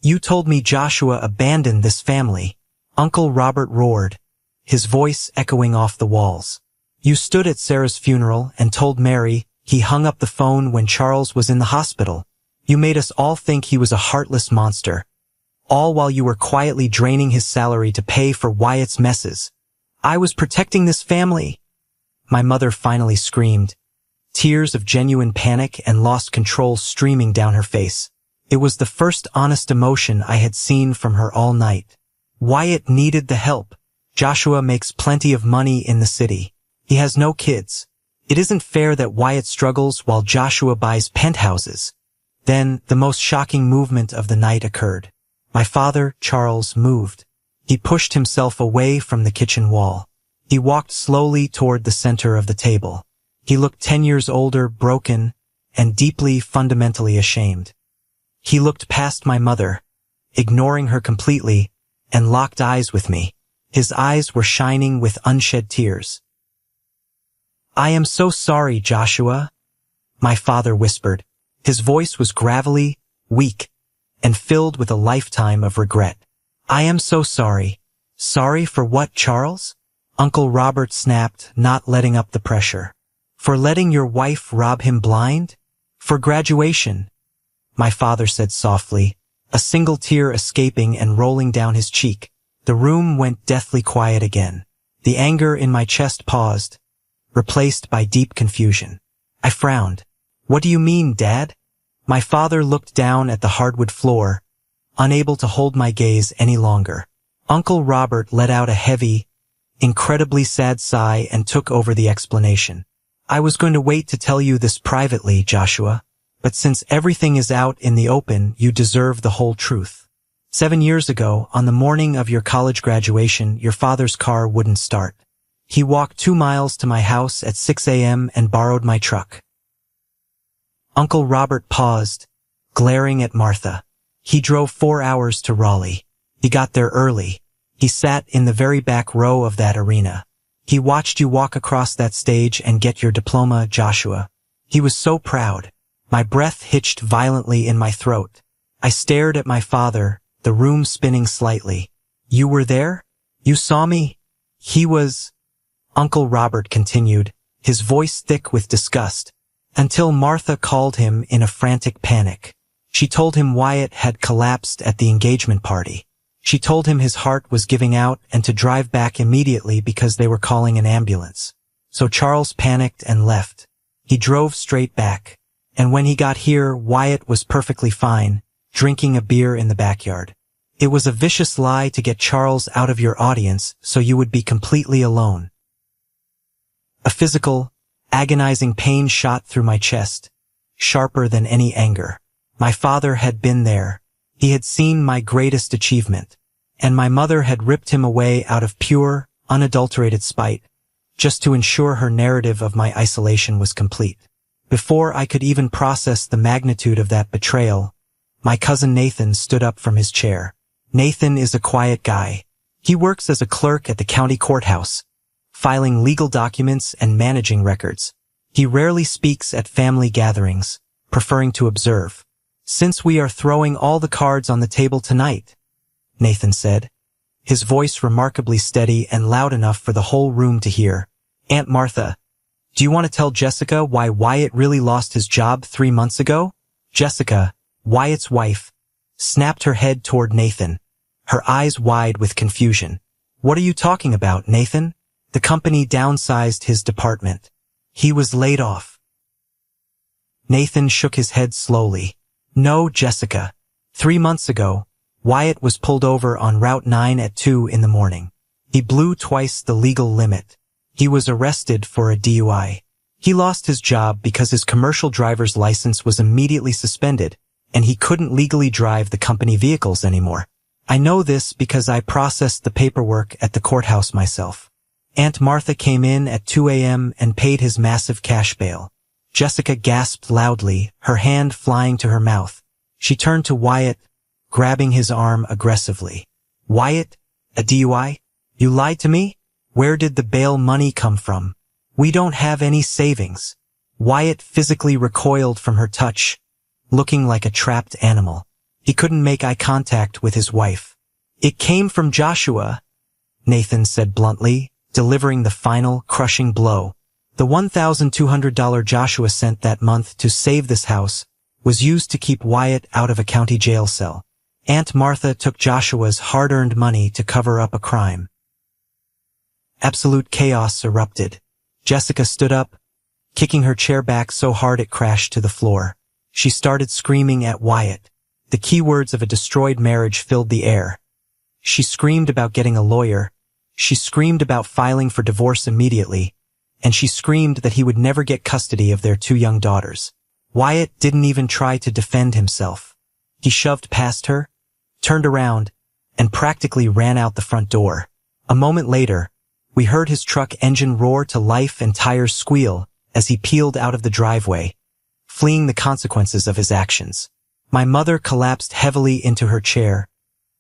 You told me Joshua abandoned this family, Uncle Robert roared, his voice echoing off the walls. You stood at Sarah's funeral and told Mary he hung up the phone when Charles was in the hospital. You made us all think he was a heartless monster, all while you were quietly draining his salary to pay for Wyatt's messes. I was protecting this family. My mother finally screamed, tears of genuine panic and lost control streaming down her face. It was the first honest emotion I had seen from her all night. Wyatt needed the help. Joshua makes plenty of money in the city. He has no kids. It isn't fair that Wyatt struggles while Joshua buys penthouses. Then, the most shocking movement of the night occurred. My father, Charles, moved. He pushed himself away from the kitchen wall. He walked slowly toward the center of the table. He looked 10 years older, broken, and deeply, fundamentally ashamed. He looked past my mother, ignoring her completely, and locked eyes with me. His eyes were shining with unshed tears. I am so sorry, Joshua, my father whispered. His voice was gravelly, weak, and filled with a lifetime of regret. I am so sorry. Sorry for what, Charles? Uncle Robert snapped, not letting up the pressure. For letting your wife rob him blind? For graduation? My father said softly, a single tear escaping and rolling down his cheek. The room went deathly quiet again. The anger in my chest paused, replaced by deep confusion. I frowned. What do you mean, Dad? My father looked down at the hardwood floor, unable to hold my gaze any longer. Uncle Robert let out a heavy, incredibly sad sigh and took over the explanation. I was going to wait to tell you this privately, Joshua, but since everything is out in the open, you deserve the whole truth. 7 years ago, on the morning of your college graduation, your father's car wouldn't start. He walked 2 miles to my house at 6 a.m. and borrowed my truck. Uncle Robert paused, glaring at Martha. He drove 4 hours to Raleigh. He got there early. He sat in the very back row of that arena. He watched you walk across that stage and get your diploma, Joshua. He was so proud. My breath hitched violently in my throat. I stared at my father, the room spinning slightly. You were there? You saw me? He was... Uncle Robert continued, his voice thick with disgust, until Martha called him in a frantic panic. She told him Wyatt had collapsed at the engagement party. She told him his heart was giving out and to drive back immediately because they were calling an ambulance. So Charles panicked and left. He drove straight back. And when he got here, Wyatt was perfectly fine, drinking a beer in the backyard. It was a vicious lie to get Charles out of your audience so you would be completely alone. A physical, agonizing pain shot through my chest, sharper than any anger. My father had been there. He had seen my greatest achievement, and my mother had ripped him away out of pure, unadulterated spite, just to ensure her narrative of my isolation was complete. Before I could even process the magnitude of that betrayal, my cousin Nathan stood up from his chair. Nathan is a quiet guy. He works as a clerk at the county courthouse, filing legal documents and managing records. He rarely speaks at family gatherings, preferring to observe. Since we are throwing all the cards on the table tonight, Nathan said, his voice remarkably steady and loud enough for the whole room to hear. Aunt Martha, do you want to tell Jessica why Wyatt really lost his job 3 months ago? Jessica, Wyatt's wife, snapped her head toward Nathan, her eyes wide with confusion. What are you talking about, Nathan? The company downsized his department. He was laid off. Nathan shook his head slowly. No, Jessica. 3 months ago, Wyatt was pulled over on Route 9 at 2 in the morning. He blew twice the legal limit. He was arrested for a DUI. He lost his job because his commercial driver's license was immediately suspended, and he couldn't legally drive the company vehicles anymore. I know this because I processed the paperwork at the courthouse myself. Aunt Martha came in at 2 a.m. and paid his massive cash bail. Jessica gasped loudly, her hand flying to her mouth. She turned to Wyatt, grabbing his arm aggressively. Wyatt? A DUI? You lied to me? Where did the bail money come from? We don't have any savings. Wyatt physically recoiled from her touch, looking like a trapped animal. He couldn't make eye contact with his wife. It came from Joshua, Nathan said bluntly, delivering the final, crushing blow. The $1,200 Joshua sent that month to save this house was used to keep Wyatt out of a county jail cell. Aunt Martha took Joshua's hard-earned money to cover up a crime. Absolute chaos erupted. Jessica stood up, kicking her chair back so hard it crashed to the floor. She started screaming at Wyatt. The key words of a destroyed marriage filled the air. She screamed about getting a lawyer. She screamed about filing for divorce immediately. And she screamed that he would never get custody of their 2 young daughters. Wyatt didn't even try to defend himself. He shoved past her, turned around, and practically ran out the front door. A moment later, we heard his truck engine roar to life and tires squeal as he peeled out of the driveway, fleeing the consequences of his actions. My mother collapsed heavily into her chair,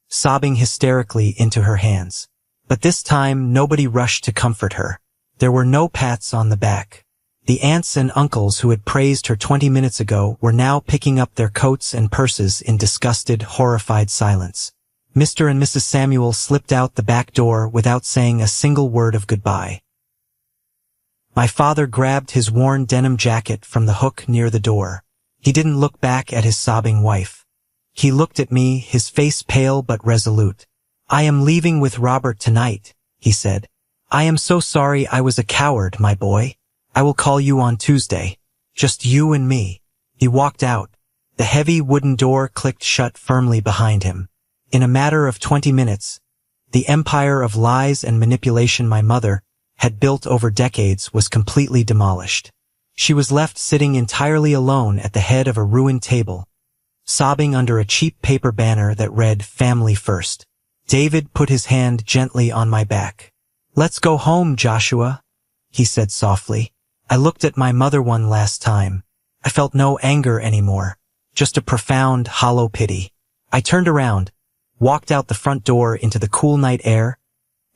sobbing hysterically into her hands. But this time, nobody rushed to comfort her. There were no pats on the back. The aunts and uncles who had praised her 20 minutes ago were now picking up their coats and purses in disgusted, horrified silence. Mr. and Mrs. Samuel slipped out the back door without saying a single word of goodbye. My father grabbed his worn denim jacket from the hook near the door. He didn't look back at his sobbing wife. He looked at me, his face pale but resolute. I am leaving with Robert tonight, he said. I am so sorry I was a coward, my boy. I will call you on Tuesday. Just you and me. He walked out. The heavy wooden door clicked shut firmly behind him. In a matter of 20 minutes, the empire of lies and manipulation my mother had built over decades was completely demolished. She was left sitting entirely alone at the head of a ruined table, sobbing under a cheap paper banner that read "Family First." David put his hand gently on my back. "Let's go home, Joshua," he said softly. I looked at my mother one last time. I felt no anger anymore, just a profound, hollow pity. I turned around, walked out the front door into the cool night air,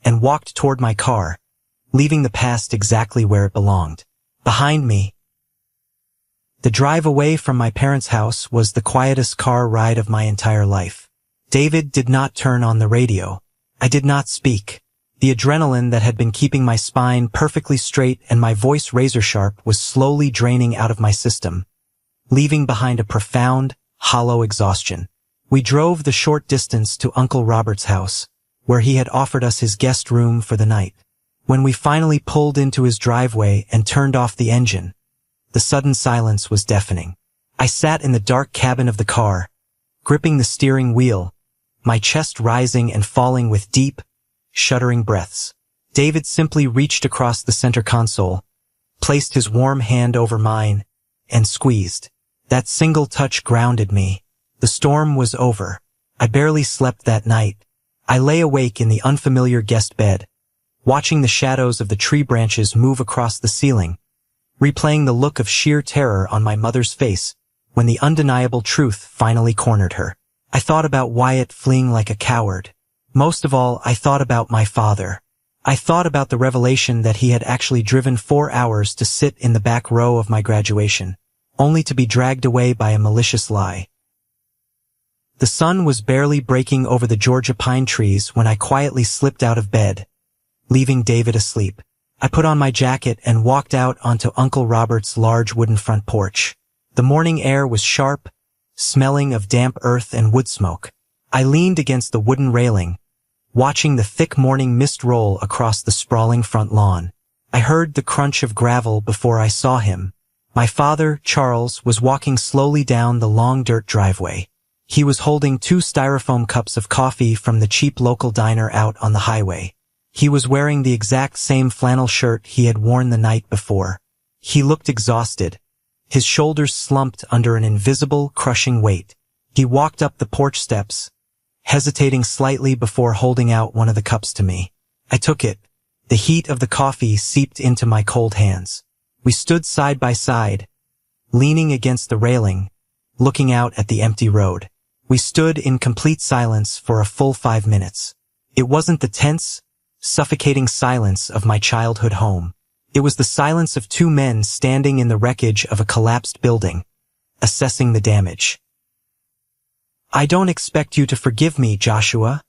and walked toward my car, leaving the past exactly where it belonged. Behind me, the drive away from my parents' house was the quietest car ride of my entire life. David did not turn on the radio. I did not speak. The adrenaline that had been keeping my spine perfectly straight and my voice razor-sharp was slowly draining out of my system, leaving behind a profound, hollow exhaustion. We drove the short distance to Uncle Robert's house, where he had offered us his guest room for the night. When we finally pulled into his driveway and turned off the engine, the sudden silence was deafening. I sat in the dark cabin of the car, gripping the steering wheel, my chest rising and falling with deep, shuddering breaths. David simply reached across the center console, placed his warm hand over mine, and squeezed. That single touch grounded me. The storm was over. I barely slept that night. I lay awake in the unfamiliar guest bed, watching the shadows of the tree branches move across the ceiling, replaying the look of sheer terror on my mother's face when the undeniable truth finally cornered her. I thought about Wyatt fleeing like a coward. Most of all, I thought about my father. I thought about the revelation that he had actually driven 4 hours to sit in the back row of my graduation, only to be dragged away by a malicious lie. The sun was barely breaking over the Georgia pine trees when I quietly slipped out of bed, leaving David asleep. I put on my jacket and walked out onto Uncle Robert's large wooden front porch. The morning air was sharp, smelling of damp earth and wood smoke. I leaned against the wooden railing, watching the thick morning mist roll across the sprawling front lawn. I heard the crunch of gravel before I saw him. My father, Charles, was walking slowly down the long dirt driveway. He was holding 2 styrofoam cups of coffee from the cheap local diner out on the highway. He was wearing the exact same flannel shirt he had worn the night before. He looked exhausted. His shoulders slumped under an invisible, crushing weight. He walked up the porch steps, hesitating slightly before holding out one of the cups to me. I took it. The heat of the coffee seeped into my cold hands. We stood side by side, leaning against the railing, looking out at the empty road. We stood in complete silence for a full 5 minutes. It wasn't the tense, suffocating silence of my childhood home. It was the silence of 2 men standing in the wreckage of a collapsed building, assessing the damage. "I don't expect you to forgive me, Joshua,"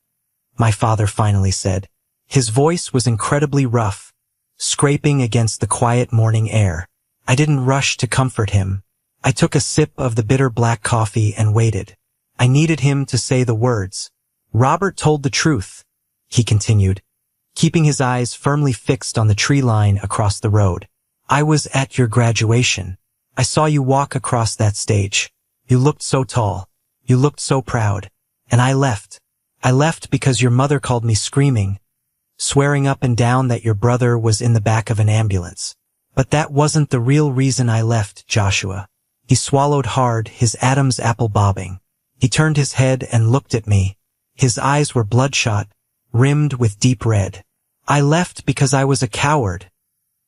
my father finally said. His voice was incredibly rough, scraping against the quiet morning air. I didn't rush to comfort him. I took a sip of the bitter black coffee and waited. I needed him to say the words. "Robert told the truth," he continued, keeping his eyes firmly fixed on the tree line across the road. "I was at your graduation. I saw you walk across that stage. You looked so tall. You looked so proud. And I left. I left because your mother called me screaming, swearing up and down that your brother was in the back of an ambulance. But that wasn't the real reason I left, Joshua." He swallowed hard, his Adam's apple bobbing. He turned his head and looked at me. His eyes were bloodshot, rimmed with deep red. "I left because I was a coward,"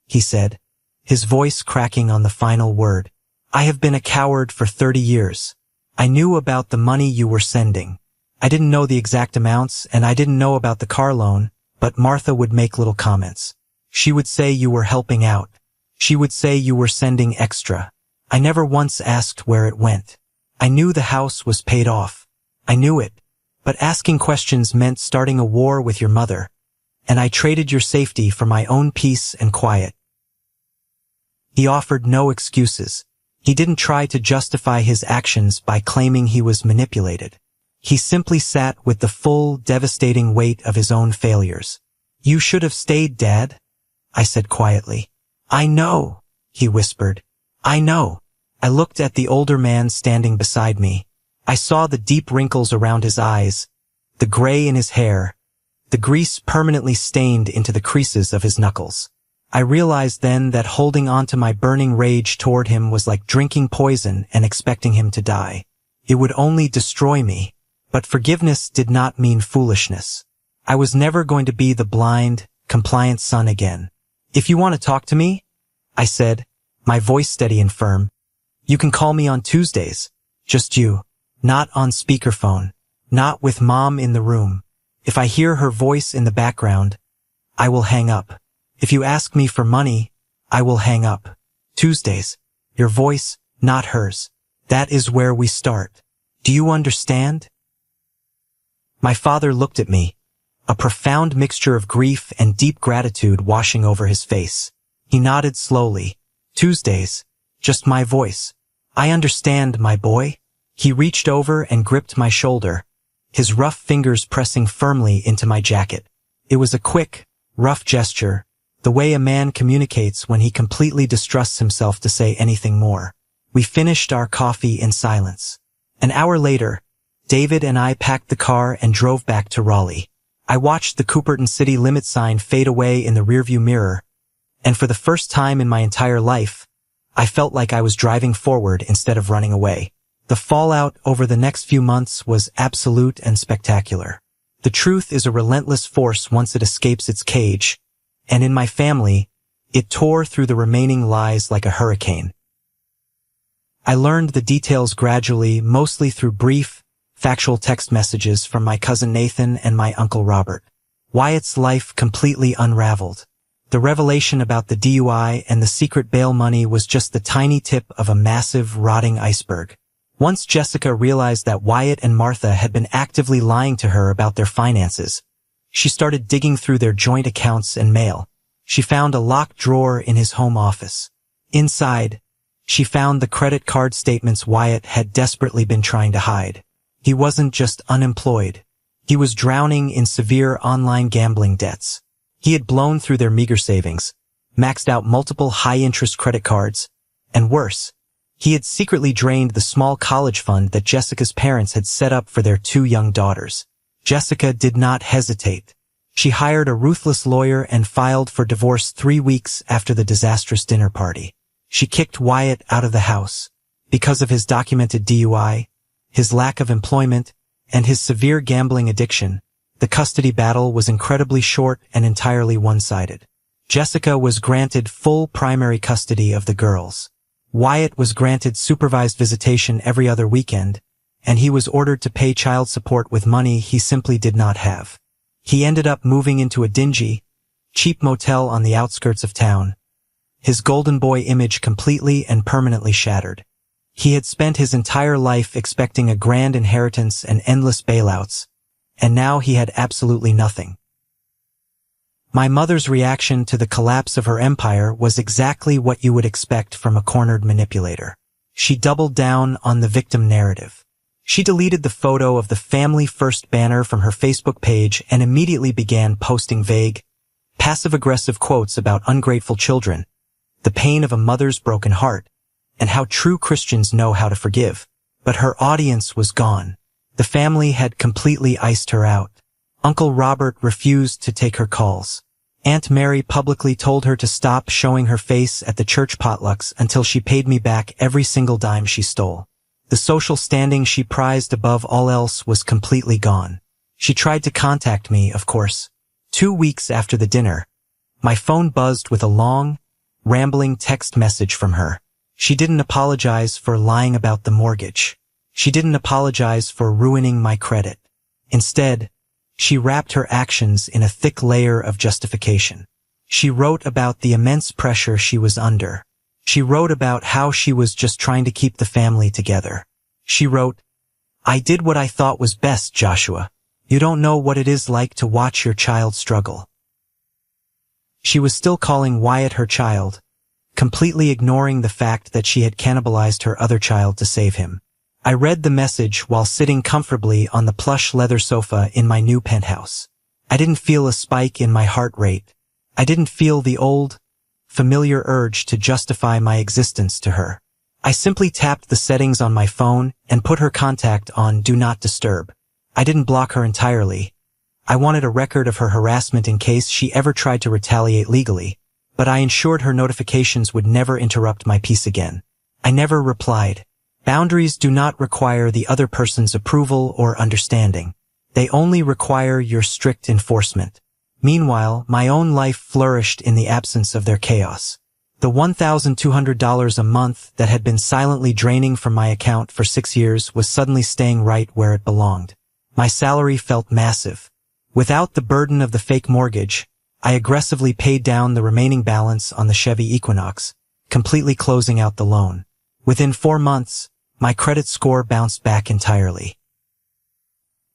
he said, his voice cracking on the final word. "I have been a coward for 30 years. I knew about the money you were sending. I didn't know the exact amounts, and I didn't know about the car loan, but Martha would make little comments. She would say you were helping out. She would say you were sending extra. I never once asked where it went. I knew the house was paid off. I knew it. But asking questions meant starting a war with your mother, and I traded your safety for my own peace and quiet." He offered no excuses. He didn't try to justify his actions by claiming he was manipulated. He simply sat with the full, devastating weight of his own failures. "You should have stayed, Dad," I said quietly. "I know," he whispered. "I know." I looked at the older man standing beside me. I saw the deep wrinkles around his eyes, the gray in his hair, the grease permanently stained into the creases of his knuckles. I realized then that holding on to my burning rage toward him was like drinking poison and expecting him to die. It would only destroy me. But forgiveness did not mean foolishness. I was never going to be the blind, compliant son again. If you want to talk to me, I said, my voice steady and firm, you can call me on Tuesdays. Just you. Not on speakerphone. Not with Mom in the room. If I hear her voice in the background, I will hang up. If you ask me for money, I will hang up. Tuesdays. Your voice, not hers. That is where we start. Do you understand? My father looked at me, a profound mixture of grief and deep gratitude washing over his face. He nodded slowly. Tuesdays. Just my voice. I understand, my boy. He reached over and gripped my shoulder, his rough fingers pressing firmly into my jacket. It was a quick, rough gesture, the way a man communicates when he completely distrusts himself to say anything more. We finished our coffee in silence. An hour later, David and I packed the car and drove back to Raleigh. I watched the Cooperton city limit sign fade away in the rearview mirror, and for the first time in my entire life, I felt like I was driving forward instead of running away. The fallout over the next few months was absolute and spectacular. The truth is a relentless force once it escapes its cage, and in my family, it tore through the remaining lies like a hurricane. I learned the details gradually, mostly through brief, factual text messages from my cousin Nathan and my Uncle Robert. Wyatt's life completely unraveled. The revelation about the DUI and the secret bail money was just the tiny tip of a massive, rotting iceberg. Once Jessica realized that Wyatt and Martha had been actively lying to her about their finances, she started digging through their joint accounts and mail. She found a locked drawer in his home office. Inside, she found the credit card statements Wyatt had desperately been trying to hide. He wasn't just unemployed. He was drowning in severe online gambling debts. He had blown through their meager savings, maxed out multiple high-interest credit cards, and worse, he had secretly drained the small college fund that Jessica's parents had set up for their 2 young daughters. Jessica did not hesitate. She hired a ruthless lawyer and filed for divorce 3 weeks after the disastrous dinner party. She kicked Wyatt out of the house. Because of his documented DUI, his lack of employment, and his severe gambling addiction, the custody battle was incredibly short and entirely one-sided. Jessica was granted full primary custody of the girls. Wyatt was granted supervised visitation every other weekend, and he was ordered to pay child support with money he simply did not have. He ended up moving into a dingy, cheap motel on the outskirts of town, his golden boy image completely and permanently shattered. He had spent his entire life expecting a grand inheritance and endless bailouts, and now he had absolutely nothing. My mother's reaction to the collapse of her empire was exactly what you would expect from a cornered manipulator. She doubled down on the victim narrative. She deleted the photo of the Family First banner from her Facebook page and immediately began posting vague, passive-aggressive quotes about ungrateful children, the pain of a mother's broken heart, and how true Christians know how to forgive. But her audience was gone. The family had completely iced her out. Uncle Robert refused to take her calls. Aunt Mary publicly told her to stop showing her face at the church potlucks until she paid me back every single dime she stole. The social standing she prized above all else was completely gone. She tried to contact me, of course. 2 weeks after the dinner, my phone buzzed with a long, rambling text message from her. She didn't apologize for lying about the mortgage. She didn't apologize for ruining my credit. Instead, she wrapped her actions in a thick layer of justification. She wrote about the immense pressure she was under. She wrote about how she was just trying to keep the family together. She wrote, "I did what I thought was best, Joshua. You don't know what it is like to watch your child struggle." She was still calling Wyatt her child, completely ignoring the fact that she had cannibalized her other child to save him. I read the message while sitting comfortably on the plush leather sofa in my new penthouse. I didn't feel a spike in my heart rate. I didn't feel the old, familiar urge to justify my existence to her. I simply tapped the settings on my phone and put her contact on Do Not Disturb. I didn't block her entirely. I wanted a record of her harassment in case she ever tried to retaliate legally, but I ensured her notifications would never interrupt my peace again. I never replied. Boundaries do not require the other person's approval or understanding. They only require your strict enforcement. Meanwhile, my own life flourished in the absence of their chaos. The $1,200 a month that had been silently draining from my account for 6 years was suddenly staying right where it belonged. My salary felt massive. Without the burden of the fake mortgage, I aggressively paid down the remaining balance on the Chevy Equinox, completely closing out the loan. Within 4 months, my credit score bounced back entirely.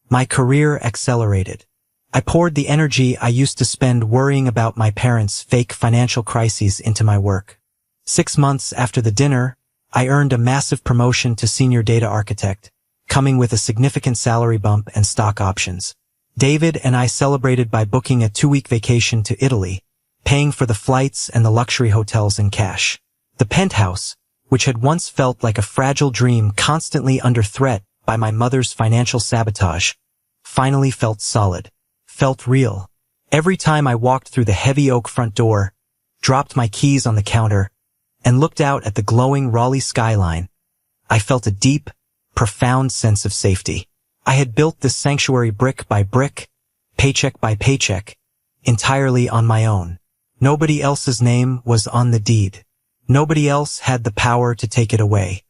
My career accelerated. I poured the energy I used to spend worrying about my parents' fake financial crises into my work. 6 months after the dinner, I earned a massive promotion to senior data architect, coming with a significant salary bump and stock options. David and I celebrated by booking a 2-week vacation to Italy, paying for the flights and the luxury hotels in cash. The penthouse, which had once felt like a fragile dream constantly under threat by my mother's financial sabotage, finally felt solid, felt real. Every time I walked through the heavy oak front door, dropped my keys on the counter, and looked out at the glowing Raleigh skyline, I felt a deep, profound sense of safety. I had built this sanctuary brick by brick, paycheck by paycheck, entirely on my own. Nobody else's name was on the deed. Nobody else had the power to take it away.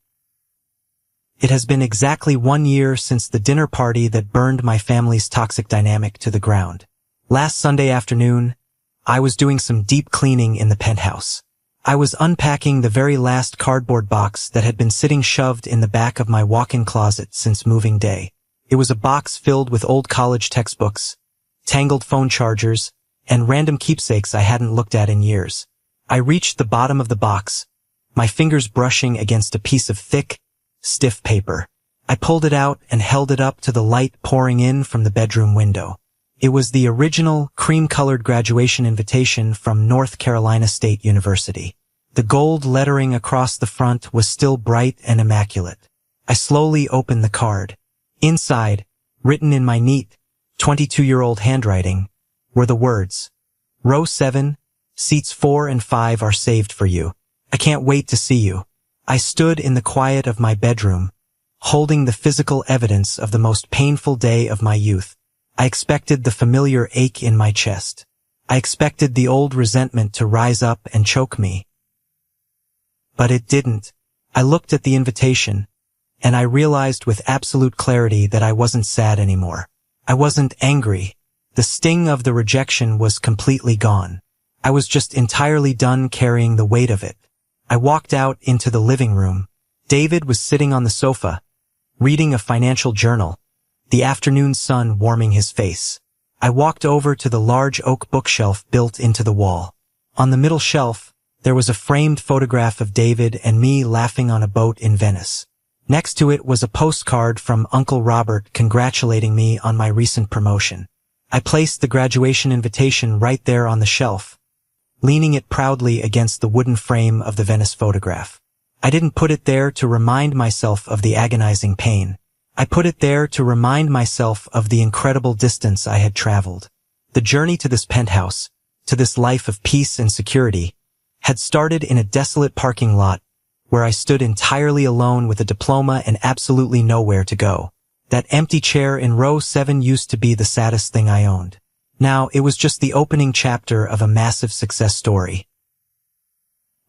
It has been exactly 1 year since the dinner party that burned my family's toxic dynamic to the ground. Last Sunday afternoon, I was doing some deep cleaning in the penthouse. I was unpacking the very last cardboard box that had been sitting shoved in the back of my walk-in closet since moving day. It was a box filled with old college textbooks, tangled phone chargers, and random keepsakes I hadn't looked at in years. I reached the bottom of the box, my fingers brushing against a piece of thick, stiff paper. I pulled it out and held it up to the light pouring in from the bedroom window. It was the original cream-colored graduation invitation from North Carolina State University. The gold lettering across the front was still bright and immaculate. I slowly opened the card. Inside, written in my neat, 22-year-old handwriting, were the words, "Row 7, seats 4 and 5 are saved for you. I can't wait to see you." I stood in the quiet of my bedroom, holding the physical evidence of the most painful day of my youth. I expected the familiar ache in my chest. I expected the old resentment to rise up and choke me. But it didn't. I looked at the invitation, and I realized with absolute clarity that I wasn't sad anymore. I wasn't angry. The sting of the rejection was completely gone. I was just entirely done carrying the weight of it. I walked out into the living room. David was sitting on the sofa, reading a financial journal, the afternoon sun warming his face. I walked over to the large oak bookshelf built into the wall. On the middle shelf, there was a framed photograph of David and me laughing on a boat in Venice. Next to it was a postcard from Uncle Robert congratulating me on my recent promotion. I placed the graduation invitation right there on the shelf, leaning it proudly against the wooden frame of the Venice photograph. I didn't put it there to remind myself of the agonizing pain. I put it there to remind myself of the incredible distance I had traveled. The journey to this penthouse, to this life of peace and security, had started in a desolate parking lot where I stood entirely alone with a diploma and absolutely nowhere to go. That empty chair in row 7 used to be the saddest thing I owned. Now, it was just the opening chapter of a massive success story.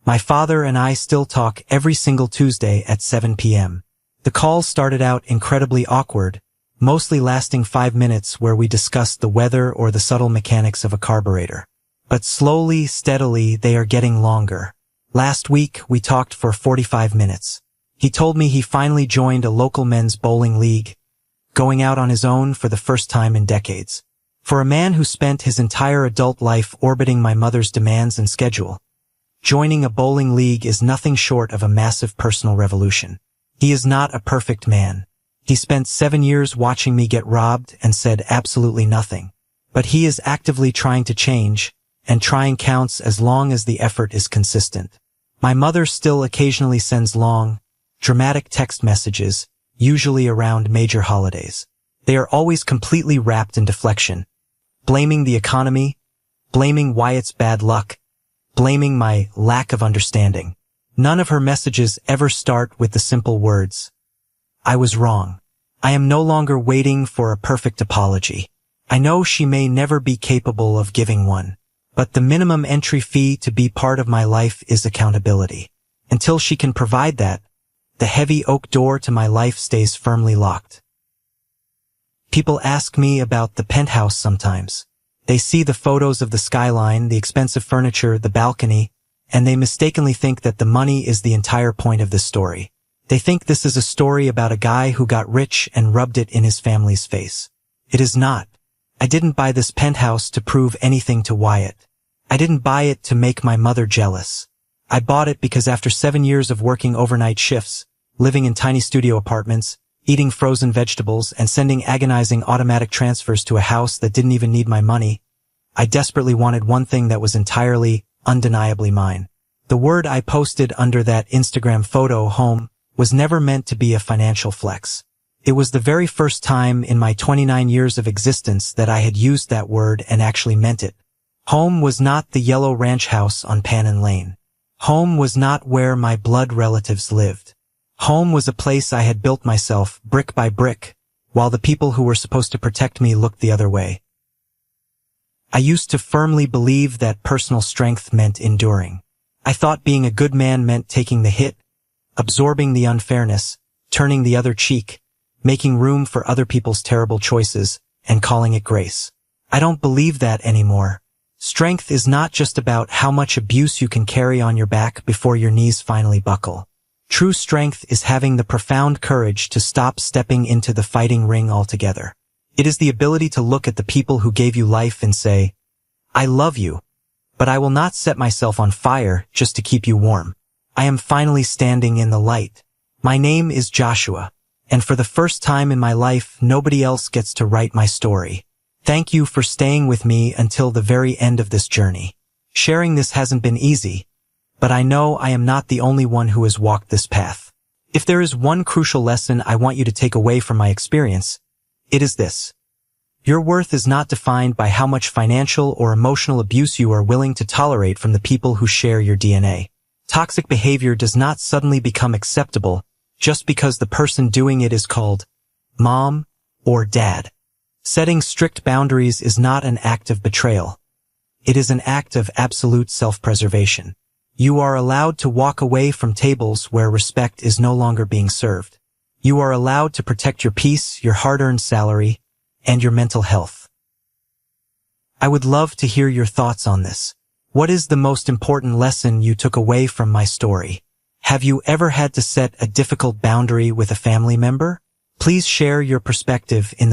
My father and I still talk every single Tuesday at 7 p.m. The call started out incredibly awkward, mostly lasting 5 minutes where we discussed the weather or the subtle mechanics of a carburetor. But slowly, steadily, they are getting longer. Last week, we talked for 45 minutes. He told me he finally joined a local men's bowling league, going out on his own for the first time in decades. For a man who spent his entire adult life orbiting my mother's demands and schedule, joining a bowling league is nothing short of a massive personal revolution. He is not a perfect man. He spent 7 years watching me get robbed and said absolutely nothing. But he is actively trying to change, and trying counts as long as the effort is consistent. My mother still occasionally sends long, dramatic text messages, usually around major holidays. They are always completely wrapped in deflection, blaming the economy, blaming Wyatt's bad luck, blaming my lack of understanding. None of her messages ever start with the simple words, "I was wrong. I am no longer waiting for a perfect apology." I know she may never be capable of giving one, but the minimum entry fee to be part of my life is accountability. Until she can provide that, the heavy oak door to my life stays firmly locked. People ask me about the penthouse sometimes. They see the photos of the skyline, the expensive furniture, the balcony, and they mistakenly think that the money is the entire point of this story. They think this is a story about a guy who got rich and rubbed it in his family's face. It is not. I didn't buy this penthouse to prove anything to Wyatt. I didn't buy it to make my mother jealous. I bought it because after 7 years of working overnight shifts, living in tiny studio apartments, eating frozen vegetables, and sending agonizing automatic transfers to a house that didn't even need my money, I desperately wanted one thing that was entirely, undeniably mine. The word I posted under that Instagram photo, home, was never meant to be a financial flex. It was the very first time in my 29 years of existence that I had used that word and actually meant it. Home was not the yellow ranch house on Pannon Lane. Home was not where my blood relatives lived. Home was a place I had built myself, brick by brick, while the people who were supposed to protect me looked the other way. I used to firmly believe that personal strength meant enduring. I thought being a good man meant taking the hit, absorbing the unfairness, turning the other cheek, making room for other people's terrible choices, and calling it grace. I don't believe that anymore. Strength is not just about how much abuse you can carry on your back before your knees finally buckle. True strength is having the profound courage to stop stepping into the fighting ring altogether. It is the ability to look at the people who gave you life and say, "I love you, but I will not set myself on fire just to keep you warm. I am finally standing in the light. My name is Joshua, and for the first time in my life, nobody else gets to write my story. Thank you for staying with me until the very end of this journey. Sharing this hasn't been easy, but I know I am not the only one who has walked this path. If there is one crucial lesson I want you to take away from my experience, it is this. Your worth is not defined by how much financial or emotional abuse you are willing to tolerate from the people who share your DNA. Toxic behavior does not suddenly become acceptable just because the person doing it is called mom or dad. Setting strict boundaries is not an act of betrayal. It is an act of absolute self-preservation. You are allowed to walk away from tables where respect is no longer being served. You are allowed to protect your peace, your hard-earned salary, and your mental health. I would love to hear your thoughts on this. What is the most important lesson you took away from my story? Have you ever had to set a difficult boundary with a family member? Please share your perspective in the